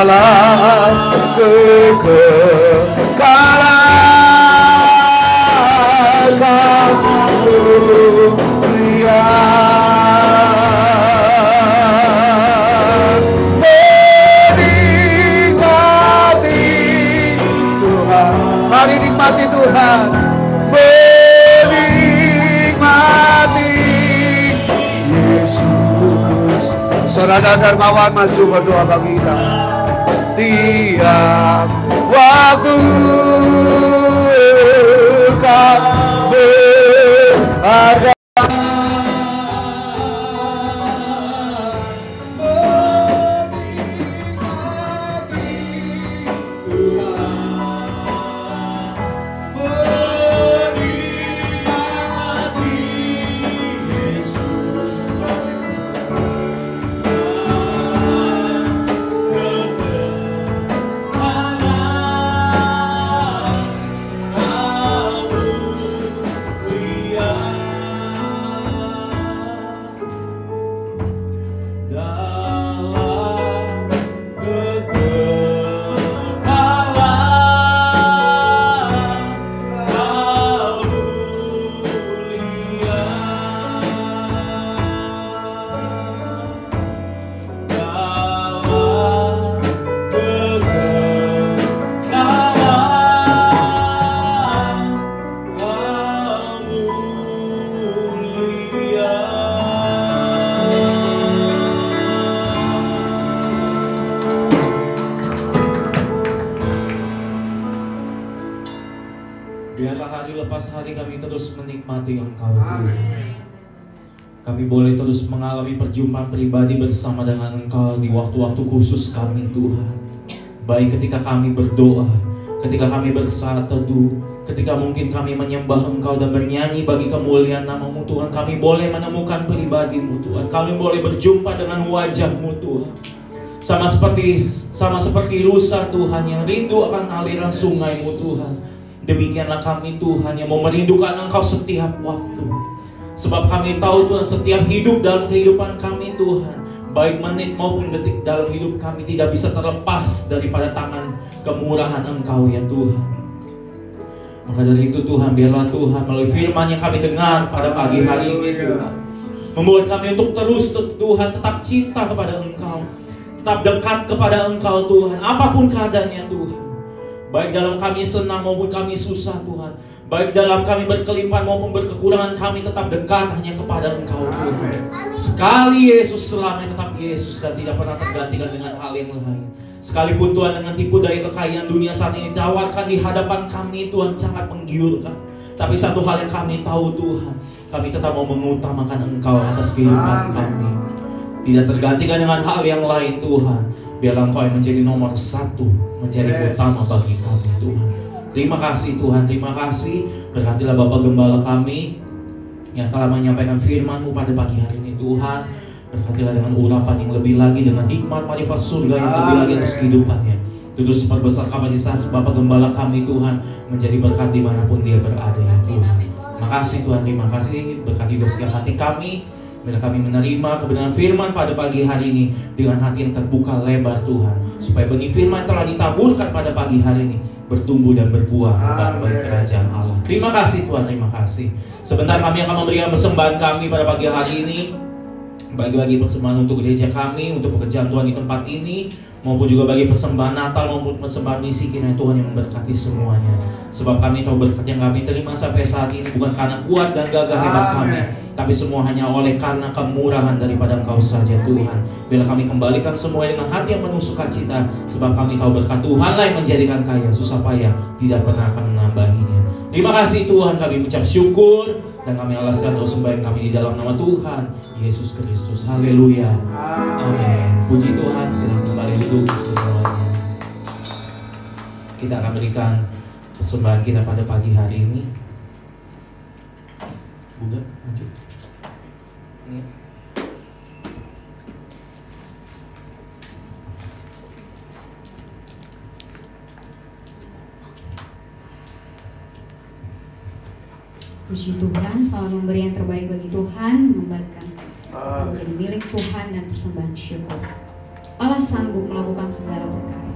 dalam kekekalan kemuliaan. Menikmati Tuhan, mari nikmati Tuhan. Menikmati Yesus. Saudara dermawan maju berdoa bagi kita. Tiap waktu kau berharga. Biarlah hari lepas hari kami terus menikmati Engkau, Tuhan. Kami boleh terus mengalami perjumpaan pribadi bersama dengan Engkau di waktu-waktu khusus kami, Tuhan. Baik ketika kami berdoa, ketika kami bersaat teduh, ketika mungkin kami menyembah Engkau dan bernyanyi bagi kemuliaan nama-Mu, Tuhan. Kami boleh menemukan pribadi-Mu, Tuhan. Kami boleh berjumpa dengan wajah-Mu, Tuhan. Sama seperti rusa, Tuhan, yang rindu akan aliran sungai-Mu, Tuhan. Demikianlah kami, Tuhan, yang mau merindukan Engkau setiap waktu. Sebab kami tahu, Tuhan, setiap hidup dalam kehidupan kami, Tuhan, baik menit maupun detik dalam hidup kami, tidak bisa terlepas daripada tangan kemurahan Engkau, ya Tuhan. Maka dari itu, Tuhan, biarlah Tuhan melalui firman yang kami dengar pada pagi hari ini, Tuhan, membuat kami untuk terus, Tuhan, tetap cinta kepada Engkau, tetap dekat kepada Engkau, Tuhan, apapun keadaannya, Tuhan. Baik dalam kami senang maupun kami susah, Tuhan. Baik dalam kami berkelimpahan maupun berkekurangan, kami tetap dekat hanya kepada Engkau, Tuhan. Sekali Yesus, selamanya tetap Yesus dan tidak pernah tergantikan dengan hal yang lain. Sekalipun Tuhan dengan tipu daya kekayaan dunia saat ini ditawarkan di hadapan kami, Tuhan, sangat menggiurkan. Tapi satu hal yang kami tahu, Tuhan, kami tetap mau mengutamakan Engkau atas kehidupan kami. Tidak tergantikan dengan hal yang lain, Tuhan. Biarlah Engkau yang menjadi nomor satu, menjadi utama bagi kami, Tuhan. Terima kasih, Tuhan, terima kasih. Berkatilah Bapak Gembala kami yang telah menyampaikan firman-Mu pada pagi hari ini, Tuhan. Berkatilah dengan urapan yang lebih lagi, dengan hikmat marifat surga yang lebih lagi atas kehidupannya. Terus perbesar kapasitas Bapak Gembala kami, Tuhan, menjadi berkat dimanapun dia berada, ya Tuhan. Makasih, Tuhan, terima kasih. Berkati juga setiap hati kami. Bila kami menerima kebenaran firman pada pagi hari ini dengan hati yang terbuka lebar, Tuhan, supaya benih firman telah ditaburkan pada pagi hari ini bertumbuh dan berbuah bagi kerajaan Allah. Terima kasih, Tuhan, terima kasih. Sebentar kami akan memberikan persembahan kami pada pagi hari ini, bagi persembahan untuk gereja kami, untuk pekerjaan Tuhan di tempat ini, maupun juga bagi persembahan Natal maupun persembahan misi, kiranya Tuhan yang memberkati semuanya. Sebab kami tahu berkat yang kami terima sampai saat ini bukan karena kuat dan gagah hebat kami, tapi semua hanya oleh karena kemurahan daripada Engkau saja, Tuhan. Bila kami kembalikan semua dengan hati yang penuh sukacita, sebab kami tahu berkat Tuhan lah yang menjadikan kaya, susah payah tidak pernah akan menambahinya. Terima kasih, Tuhan, kami ucap syukur dan kami alaskan doa sembahyang kami di dalam nama Tuhan Yesus Kristus. Haleluya, amin. Puji Tuhan. Silakan kembali duduk semuanya. Kita akan berikan persembahan kita pada pagi hari ini. Bunda, maju. Ini. Puji Tuhan, selalu memberi yang terbaik bagi Tuhan, mengembalikan menjadi milik Tuhan dan persembahan syukur. Allah sanggup melakukan segala perkara.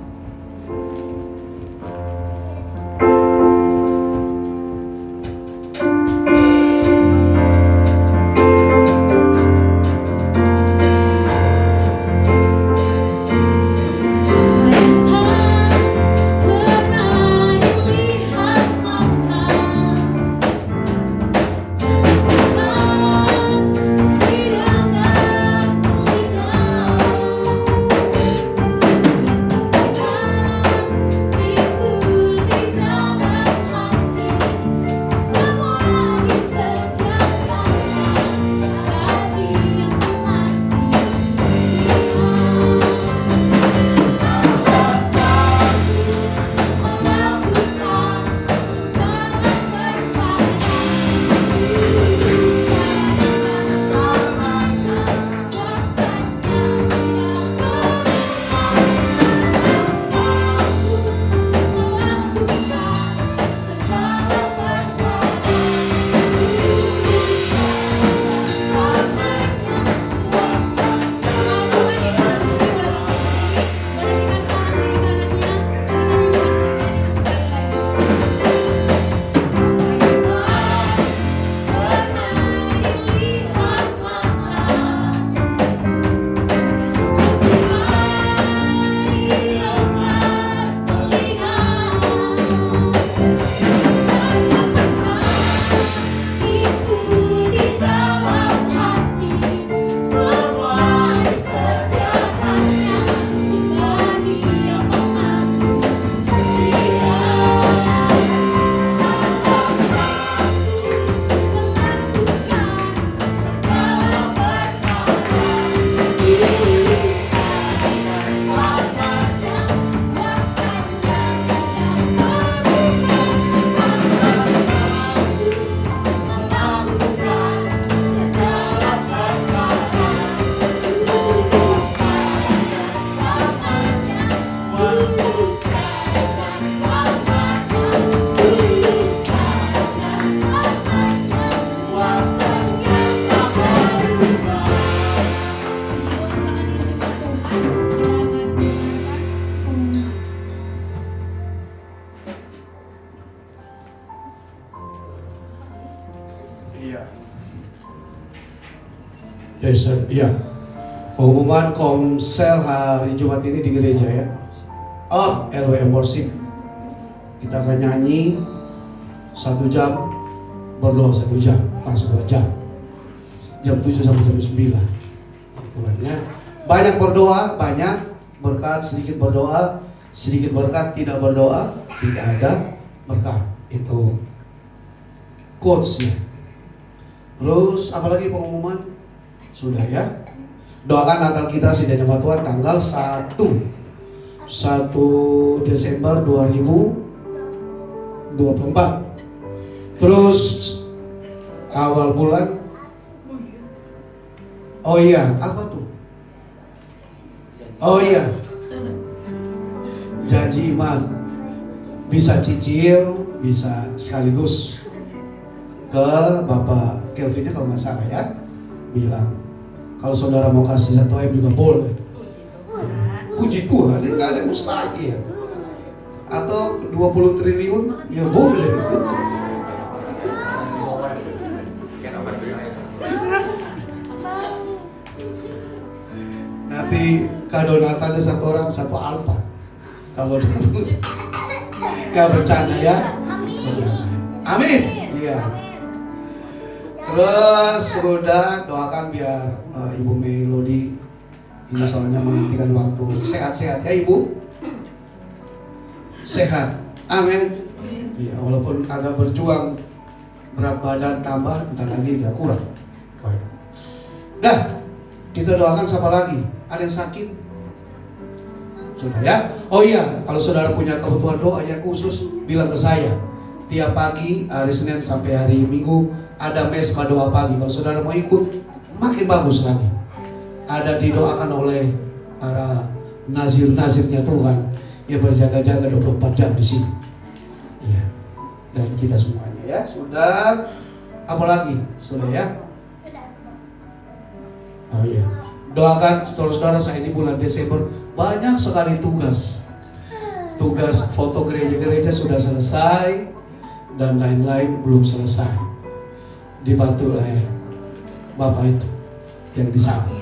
Iya. Pengumuman komsel hari Jumat ini di gereja ya. Oh, LWM Worship. Kita akan nyanyi 1 jam, berdoa 1 jam, langsung 2 jam. Jam 7 sampai jam 9. Bulannya banyak berdoa, banyak berkat, sedikit berdoa, sedikit berkat, tidak berdoa, tidak ada berkat. Itu quotes-nya. Terus apalagi pengumuman? Sudah ya. Doakan Natal kita sidang jemaat Tuhan tanggal 1 Desember 2024. Terus awal bulan. Oh iya, apa tuh? Oh iya, janji iman. Bisa cicil, bisa sekaligus ke Bapak Kelvinnya kalau nggak salah ya. Bilang kalau saudara mau kasih 1 M juga boleh. Puji Tuhan, nggak ada yang mustahil. Atau 20 triliun, ya boleh. Nanti kado Natalnya 1 orang 1 Alfa. Kalau nggak bercanda ya. Amin. Iya. Terus sudah doakan biar Ibu Melody ini soalnya menghentikan waktu. Sehat-sehat ya Ibu. Sehat. Amin. Ya, walaupun agak berjuang, berat badan tambah, bentar lagi udah kurang. Baik. Dah, kita doakan siapa lagi? Ada yang sakit? Sudah ya? Oh iya, kalau saudara punya kebutuhan doa yang khusus, bilang ke saya. Tiap pagi, hari Senin sampai hari Minggu, ada mesbah doa pagi. Kalau saudara mau ikut, makin bagus lagi. Ada didoakan oleh para nazir-nazirnya Tuhan yang berjaga-jaga 24 jam di sini. Iya. Dan kita semuanya ya. Sudah. Apalagi? Sudah ya? Oh iya. Doakan saudara-saudara, saya ini bulan Desember banyak sekali tugas. Tugas foto gereja-gereja sudah selesai dan lain-lain belum selesai. Dibantu oleh Bapak itu yang di sana,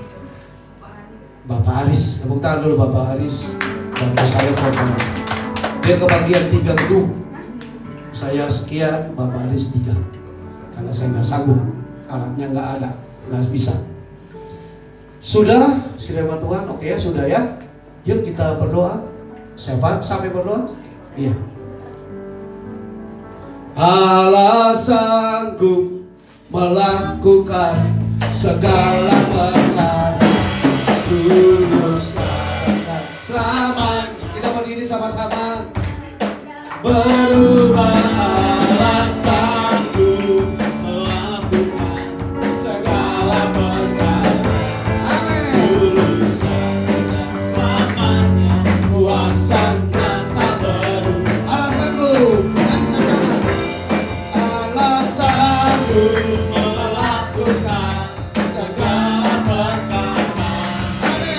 Bapak Aris. Tepuk tangan dulu Bapak Aris. Bantu saya foto. Dia kebagian 3 gedung. Saya sekian, Bapak Aris 3. Karena saya nggak sanggup, alatnya nggak ada, nggak bisa. Sudah, firman Tuhan, oke ya, sudah ya. Yuk kita berdoa. Sefat sampai berdoa. Iya. Allah sanggup melakukan segala perkara, luluskan selamanya. Kita berdiri sama-sama. Berubah Allah sanggup melakukan segala perkara. Kuasanya tak berubah. Allah sanggup, Allah sanggup melakukan segala perkara.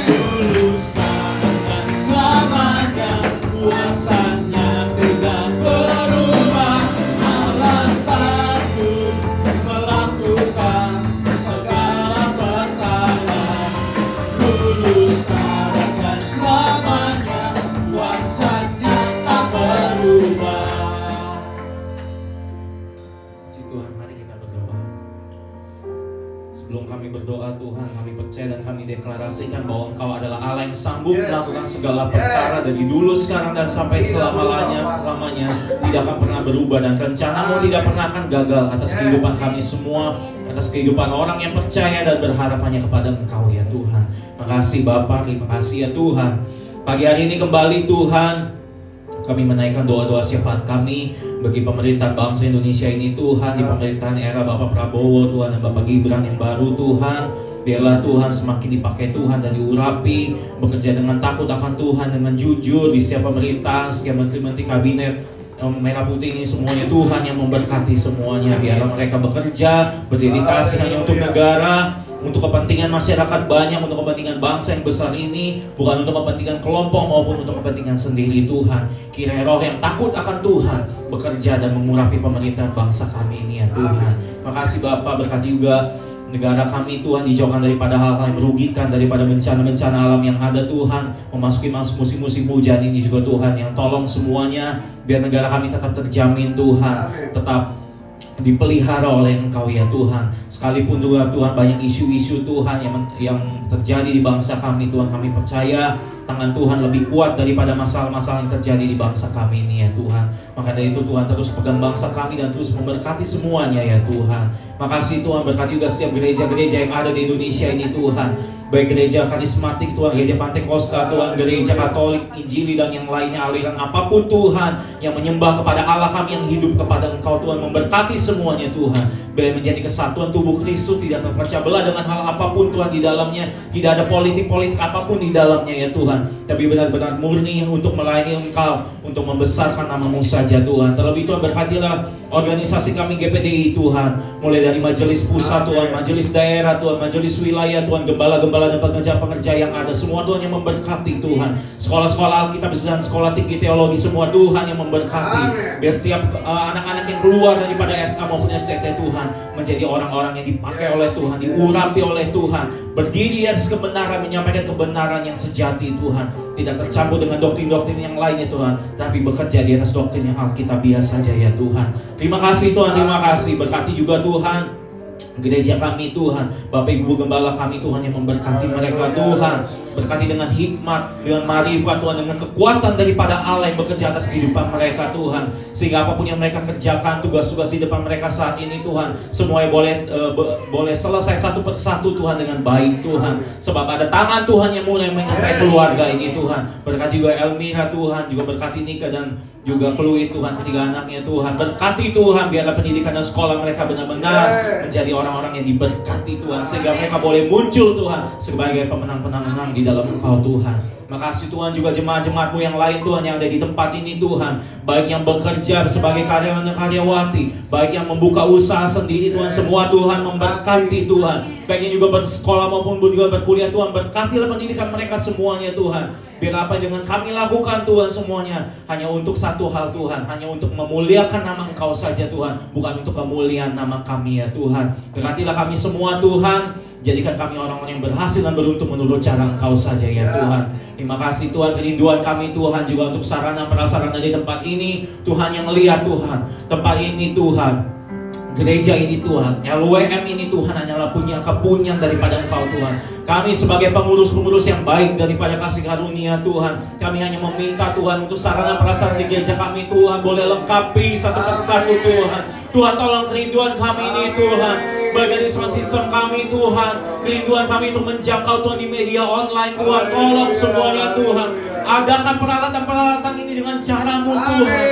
Luluskan dan selamanya, kuasanya tidak berubah. Allah sanggup melakukan segala perkara. Luluskan dan selamanya, kuasanya tak berubah. Puji Tuhan, mari kita berdoa. Sebelum kami berdoa Tuhan, kami percaya dan kami deklarasikan bahwa Engkau adalah Allah yang sanggup melakukan segala perkara dari dulu, sekarang, dan sampai selama-lamanya tidak akan pernah berubah, dan rencana-Mu tidak pernah akan gagal atas kehidupan kami semua, atas kehidupan orang yang percaya dan berharap hanya kepada Engkau ya Tuhan. Makasih Bapa, terima kasih ya Tuhan. Pagi hari ini kembali Tuhan, kami menaikkan doa-doa syafaat kami bagi pemerintahan bangsa Indonesia ini Tuhan, di pemerintahan era Bapak Prabowo Tuhan dan Bapak Gibran yang baru Tuhan. Biarlah Tuhan semakin dipakai Tuhan dan diurapi, bekerja dengan takut akan Tuhan, dengan jujur di setiap pemerintahan, setiap menteri-menteri kabinet merah putih ini semuanya Tuhan yang memberkati semuanya. Biarlah mereka bekerja, berdedikasi hanya untuk negara, untuk kepentingan masyarakat banyak, untuk kepentingan bangsa yang besar ini, bukan untuk kepentingan kelompok maupun untuk kepentingan sendiri Tuhan. Kiranya roh yang takut akan Tuhan bekerja dan mengurapi pemerintahan bangsa kami ini ya Tuhan. Makasih Bapak, berkati juga negara kami Tuhan, dijauhkan daripada hal-hal yang merugikan, daripada bencana-bencana alam yang ada Tuhan. Memasuki musim-musim hujan ini juga Tuhan, yang tolong semuanya biar negara kami tetap terjamin Tuhan, tetap dipelihara oleh Engkau ya Tuhan. Sekalipun juga Tuhan banyak isu-isu Tuhan yang terjadi di bangsa kami Tuhan, kami percaya tangan Tuhan lebih kuat daripada masalah-masalah yang terjadi di bangsa kami ini ya Tuhan. Maka dari itu Tuhan terus pegang bangsa kami dan terus memberkati semuanya ya Tuhan. Makasih Tuhan, berkati juga setiap gereja-gereja yang ada di Indonesia ini Tuhan, baik gereja karismatik Tuhan, gereja Pantekosta Tuhan, gereja Katolik, Injili dan yang lainnya, aliran apapun Tuhan yang menyembah kepada Allah kami yang hidup kepada Engkau Tuhan, memberkati semuanya Tuhan. Biar menjadi kesatuan tubuh Kristus, tidak terpecah belah dengan hal apapun Tuhan di dalamnya, tidak ada politik-politik apapun di dalamnya ya Tuhan, tapi benar-benar murni untuk melayani Engkau, untuk membesarkan nama-Mu saja Tuhan. Terlebih Tuhan berkatilah organisasi kami GPDI Tuhan, mulai dari majelis pusat Tuhan, majelis daerah Tuhan, majelis wilayah Tuhan, gembala-gembala dan pengerja-pengerja yang ada semua Tuhan yang memberkati Tuhan. Sekolah-sekolah Alkitab dan sekolah tinggi teologi semua Tuhan yang memberkati. Biar setiap anak-anak yang keluar daripada SK maupun STT Tuhan menjadi orang-orang yang dipakai oleh Tuhan, diurapi oleh Tuhan, berdiri atas kebenaran, menyampaikan kebenaran yang sejati Tuhan, tidak tercampur dengan doktrin-doktrin yang lainnya Tuhan, tapi bekerja di atas doktrin yang Alkitabiah saja ya Tuhan. Terima kasih Tuhan, terima kasih. Berkati juga Tuhan gereja kami Tuhan, Bapak Ibu Gembala kami Tuhan yang memberkati mereka Tuhan. Berkati dengan hikmat, dengan marifat Tuhan, dengan kekuatan daripada Allah yang bekerja atas kehidupan mereka Tuhan, sehingga apapun yang mereka kerjakan, tugas-tugas di depan mereka saat ini Tuhan, semuanya boleh selesai satu persatu Tuhan dengan baik Tuhan, sebab ada tangan Tuhan yang mulai menyertai keluarga ini Tuhan. Berkati juga Elmira Tuhan, juga berkati Nika dan juga Chloe Tuhan, ketiga anaknya Tuhan. Berkati Tuhan, biarlah pendidikan dan sekolah mereka benar-benar menjadi orang-orang yang diberkati Tuhan, sehingga mereka boleh muncul Tuhan sebagai pemenang-pemenang di dalam Engkau Tuhan. Makasih Tuhan juga jemaat-jemaat-Mu yang lain Tuhan yang ada di tempat ini Tuhan. Baik yang bekerja sebagai karyawan dan karyawati, baik yang membuka usaha sendiri Tuhan. Semua Tuhan memberkati Tuhan. Baik yang juga bersekolah maupun juga berkuliah Tuhan. Berkatilah pendidikan mereka semuanya Tuhan. Biar apa yang dengan kami lakukan Tuhan semuanya hanya untuk satu hal Tuhan. Hanya untuk memuliakan nama Engkau saja Tuhan. Bukan untuk kemuliaan nama kami ya Tuhan. Berkatilah kami semua Tuhan. Jadikan kami orang-orang yang berhasil dan beruntung menurut cara Engkau saja ya Tuhan. Terima kasih Tuhan, kerinduan kami Tuhan juga untuk sarana prasarana di tempat ini. Tuhan yang lihat Tuhan, tempat ini Tuhan, gereja ini Tuhan, LWM ini Tuhan hanyalah kepunyaan daripada Engkau Tuhan. Kami sebagai pengurus-pengurus yang baik daripada kasih karunia Tuhan, kami hanya meminta Tuhan untuk sarana prasarana di gereja kami Tuhan boleh lengkapi satu persatu Tuhan. Tuhan tolong kerinduan kami ini Tuhan, bagian sistem kami Tuhan, kerinduan kami untuk menjangkau Tuhan di media online Tuhan. Tolong semuanya Tuhan, adakan peralatan-peralatan ini dengan cara-Mu Tuhan.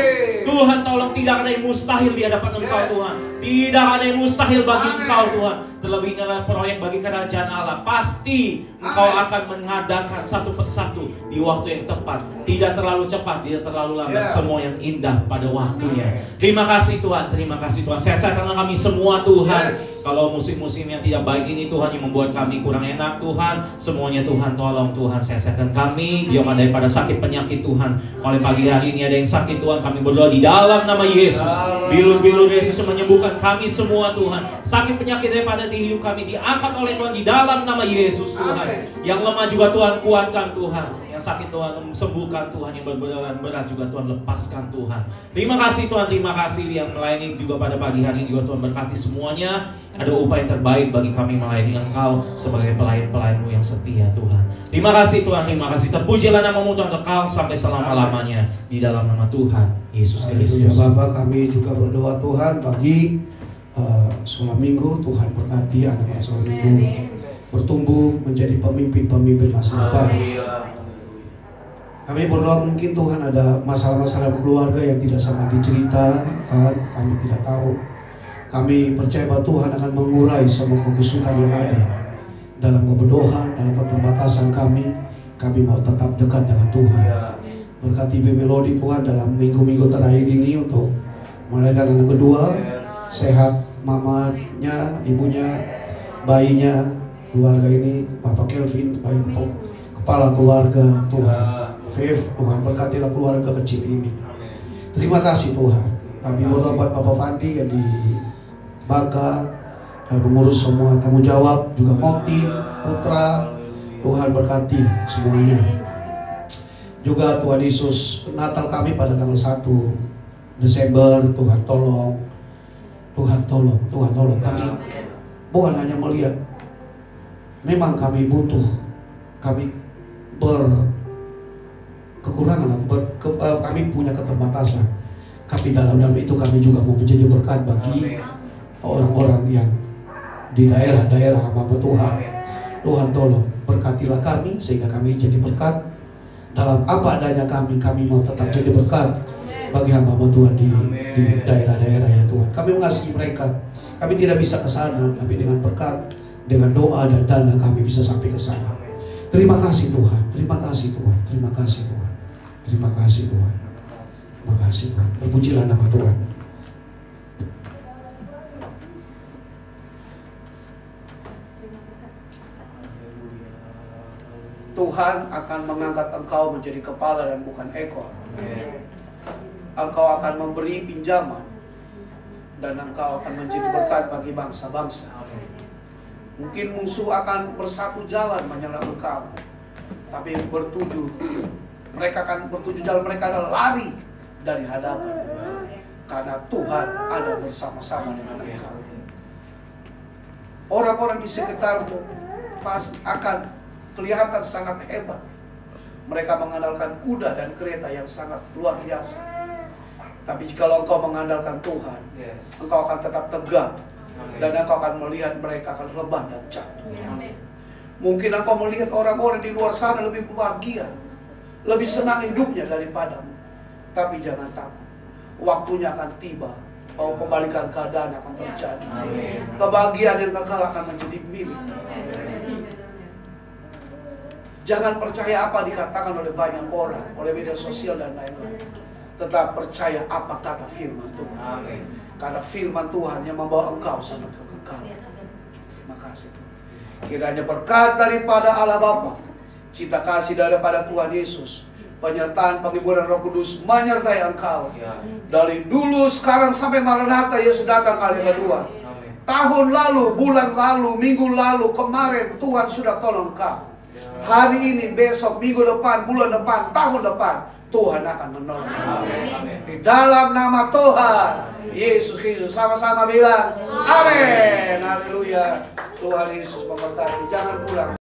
Tuhan tolong, tidak ada yang mustahil di hadapan Engkau Tuhan. Tidak ada yang mustahil bagi Engkau Tuhan. Terlebih adalah proyek bagi kerajaan Allah. Pasti Engkau akan mengadakan satu persatu di waktu yang tepat. Tidak terlalu cepat, tidak terlalu lambat. Semua yang indah pada waktunya. Terima kasih Tuhan, terima kasih Tuhan. Sehatkanlah kami semua Tuhan. Kalau musim-musim yang tidak baik ini Tuhan yang membuat kami kurang enak Tuhan, semuanya Tuhan tolong Tuhan sehatkan kami, jauhkan daripada sakit penyakit Tuhan. Kalau pagi hari ini ada yang sakit Tuhan, kami berdoa di dalam nama Yesus. Bilur-bilur Yesus menyembuhkan kami semua Tuhan. Sakit penyakit daripada di hidup kami diangkat oleh Tuhan di dalam nama Yesus Tuhan. Yang lemah juga Tuhan kuatkan Tuhan. Yang sakit Tuhan sembuhkan Tuhan. Yang berat juga Tuhan lepaskan Tuhan. Terima kasih Tuhan, terima kasih yang melayani juga pada pagi hari ini juga Tuhan berkati semuanya. Ada upaya yang terbaik bagi kami melayani Engkau sebagai pelayan-pelayan-Mu yang setia Tuhan. Terima kasih Tuhan, terima kasih. Terpujilah nama-Mu Tuhan kekal sampai selama-lamanya di dalam nama Tuhan Yesus Kristus. Ya Bapak, kami juga berdoa Tuhan bagi sekolah minggu. Tuhan berkati anak-anak sekolah minggu bertumbuh menjadi pemimpin-pemimpin masa depan. Kami berdoa mungkin Tuhan ada masalah-masalah keluarga yang tidak sempat diceritakan, kami tidak tahu. Kami percaya bahwa Tuhan akan mengurai semua kekusutan yang ada dalam keberdoaan, dalam keterbatasan kami. Kami mau tetap dekat dengan Tuhan. Berkati Ibu Melody Tuhan dalam minggu-minggu terakhir ini untuk melahirkan anak kedua, sehat mamanya, ibunya, bayinya, keluarga ini, Bapak Kelvin, baik kepala keluarga Tuhan. Tuhan berkatilah keluarga kecil ini. Terima kasih Tuhan. Kami berdoa buat Bapak Fandi yang di Bangka dan mengurus semua tanggung jawab, juga Moti, Putra. Tuhan berkati semuanya. Juga Tuhan Yesus, Natal kami pada tanggal 1 Desember, Tuhan tolong. Tuhan tolong, Tuhan tolong. Kami bukan hanya melihat, memang kami butuh, kami berkekurangan, kami punya keterbatasan. Tapi dalam itu kami juga mau menjadi berkat bagi orang-orang yang di daerah-daerah hamba Tuhan. Tuhan tolong berkatilah kami sehingga kami jadi berkat dalam apa adanya kami mau tetap jadi berkat bagi hamba Tuhan di daerah-daerah ya Tuhan. Kami mengasihi mereka. Kami tidak bisa ke sana, tapi dengan berkat, dengan doa dan dana kami bisa sampai ke sana. Terima kasih Tuhan, terima kasih Tuhan, terima kasih Tuhan, terima kasih Tuhan, terima kasih Tuhan. Terpujilah nama Tuhan. Tuhan akan mengangkat engkau menjadi kepala dan bukan ekor. Engkau akan memberi pinjaman dan engkau akan menjadi berkat bagi bangsa-bangsa. Mungkin musuh akan bersatu jalan menyerang engkau, tapi mereka akan bertuju jalan, mereka adalah lari dari hadapan, karena Tuhan ada bersama-sama dengan engkau. Orang-orang di sekitarmu pasti akan kelihatan sangat hebat. Mereka mengandalkan kuda dan kereta yang sangat luar biasa. Tapi jikalau engkau mengandalkan Tuhan, engkau akan tetap tegak. Dan engkau akan melihat mereka akan rebah dan jatuh. Mungkin engkau melihat orang-orang di luar sana lebih bahagia, lebih senang hidupnya daripadamu. Tapi jangan takut, waktunya akan tiba. Bahwa pembalikan keadaan akan terjadi. Kebahagiaan yang kekal akan menjadi milik. Jangan percaya apa dikatakan oleh banyak orang, oleh media sosial dan lain-lain. Tetap percaya apa kata firman Tuhan. Amin. Karena firman Tuhan yang membawa engkau sampai kekekalan. Terima kasih. Kiranya berkat daripada Allah Bapa, cinta kasih daripada Tuhan Yesus, penyertaan penghiburan Roh Kudus menyertai engkau. Dari dulu, sekarang sampai Maranatha Yesus datang kali kedua. Tahun lalu, bulan lalu, minggu lalu, kemarin Tuhan sudah tolong engkau. Hari ini, besok, minggu depan, bulan depan, tahun depan, Tuhan akan menolong. Di dalam nama Tuhan Yesus Kristus, sama-sama bilang amin. Haleluya. Tuhan Yesus memberkati. Jangan pulang.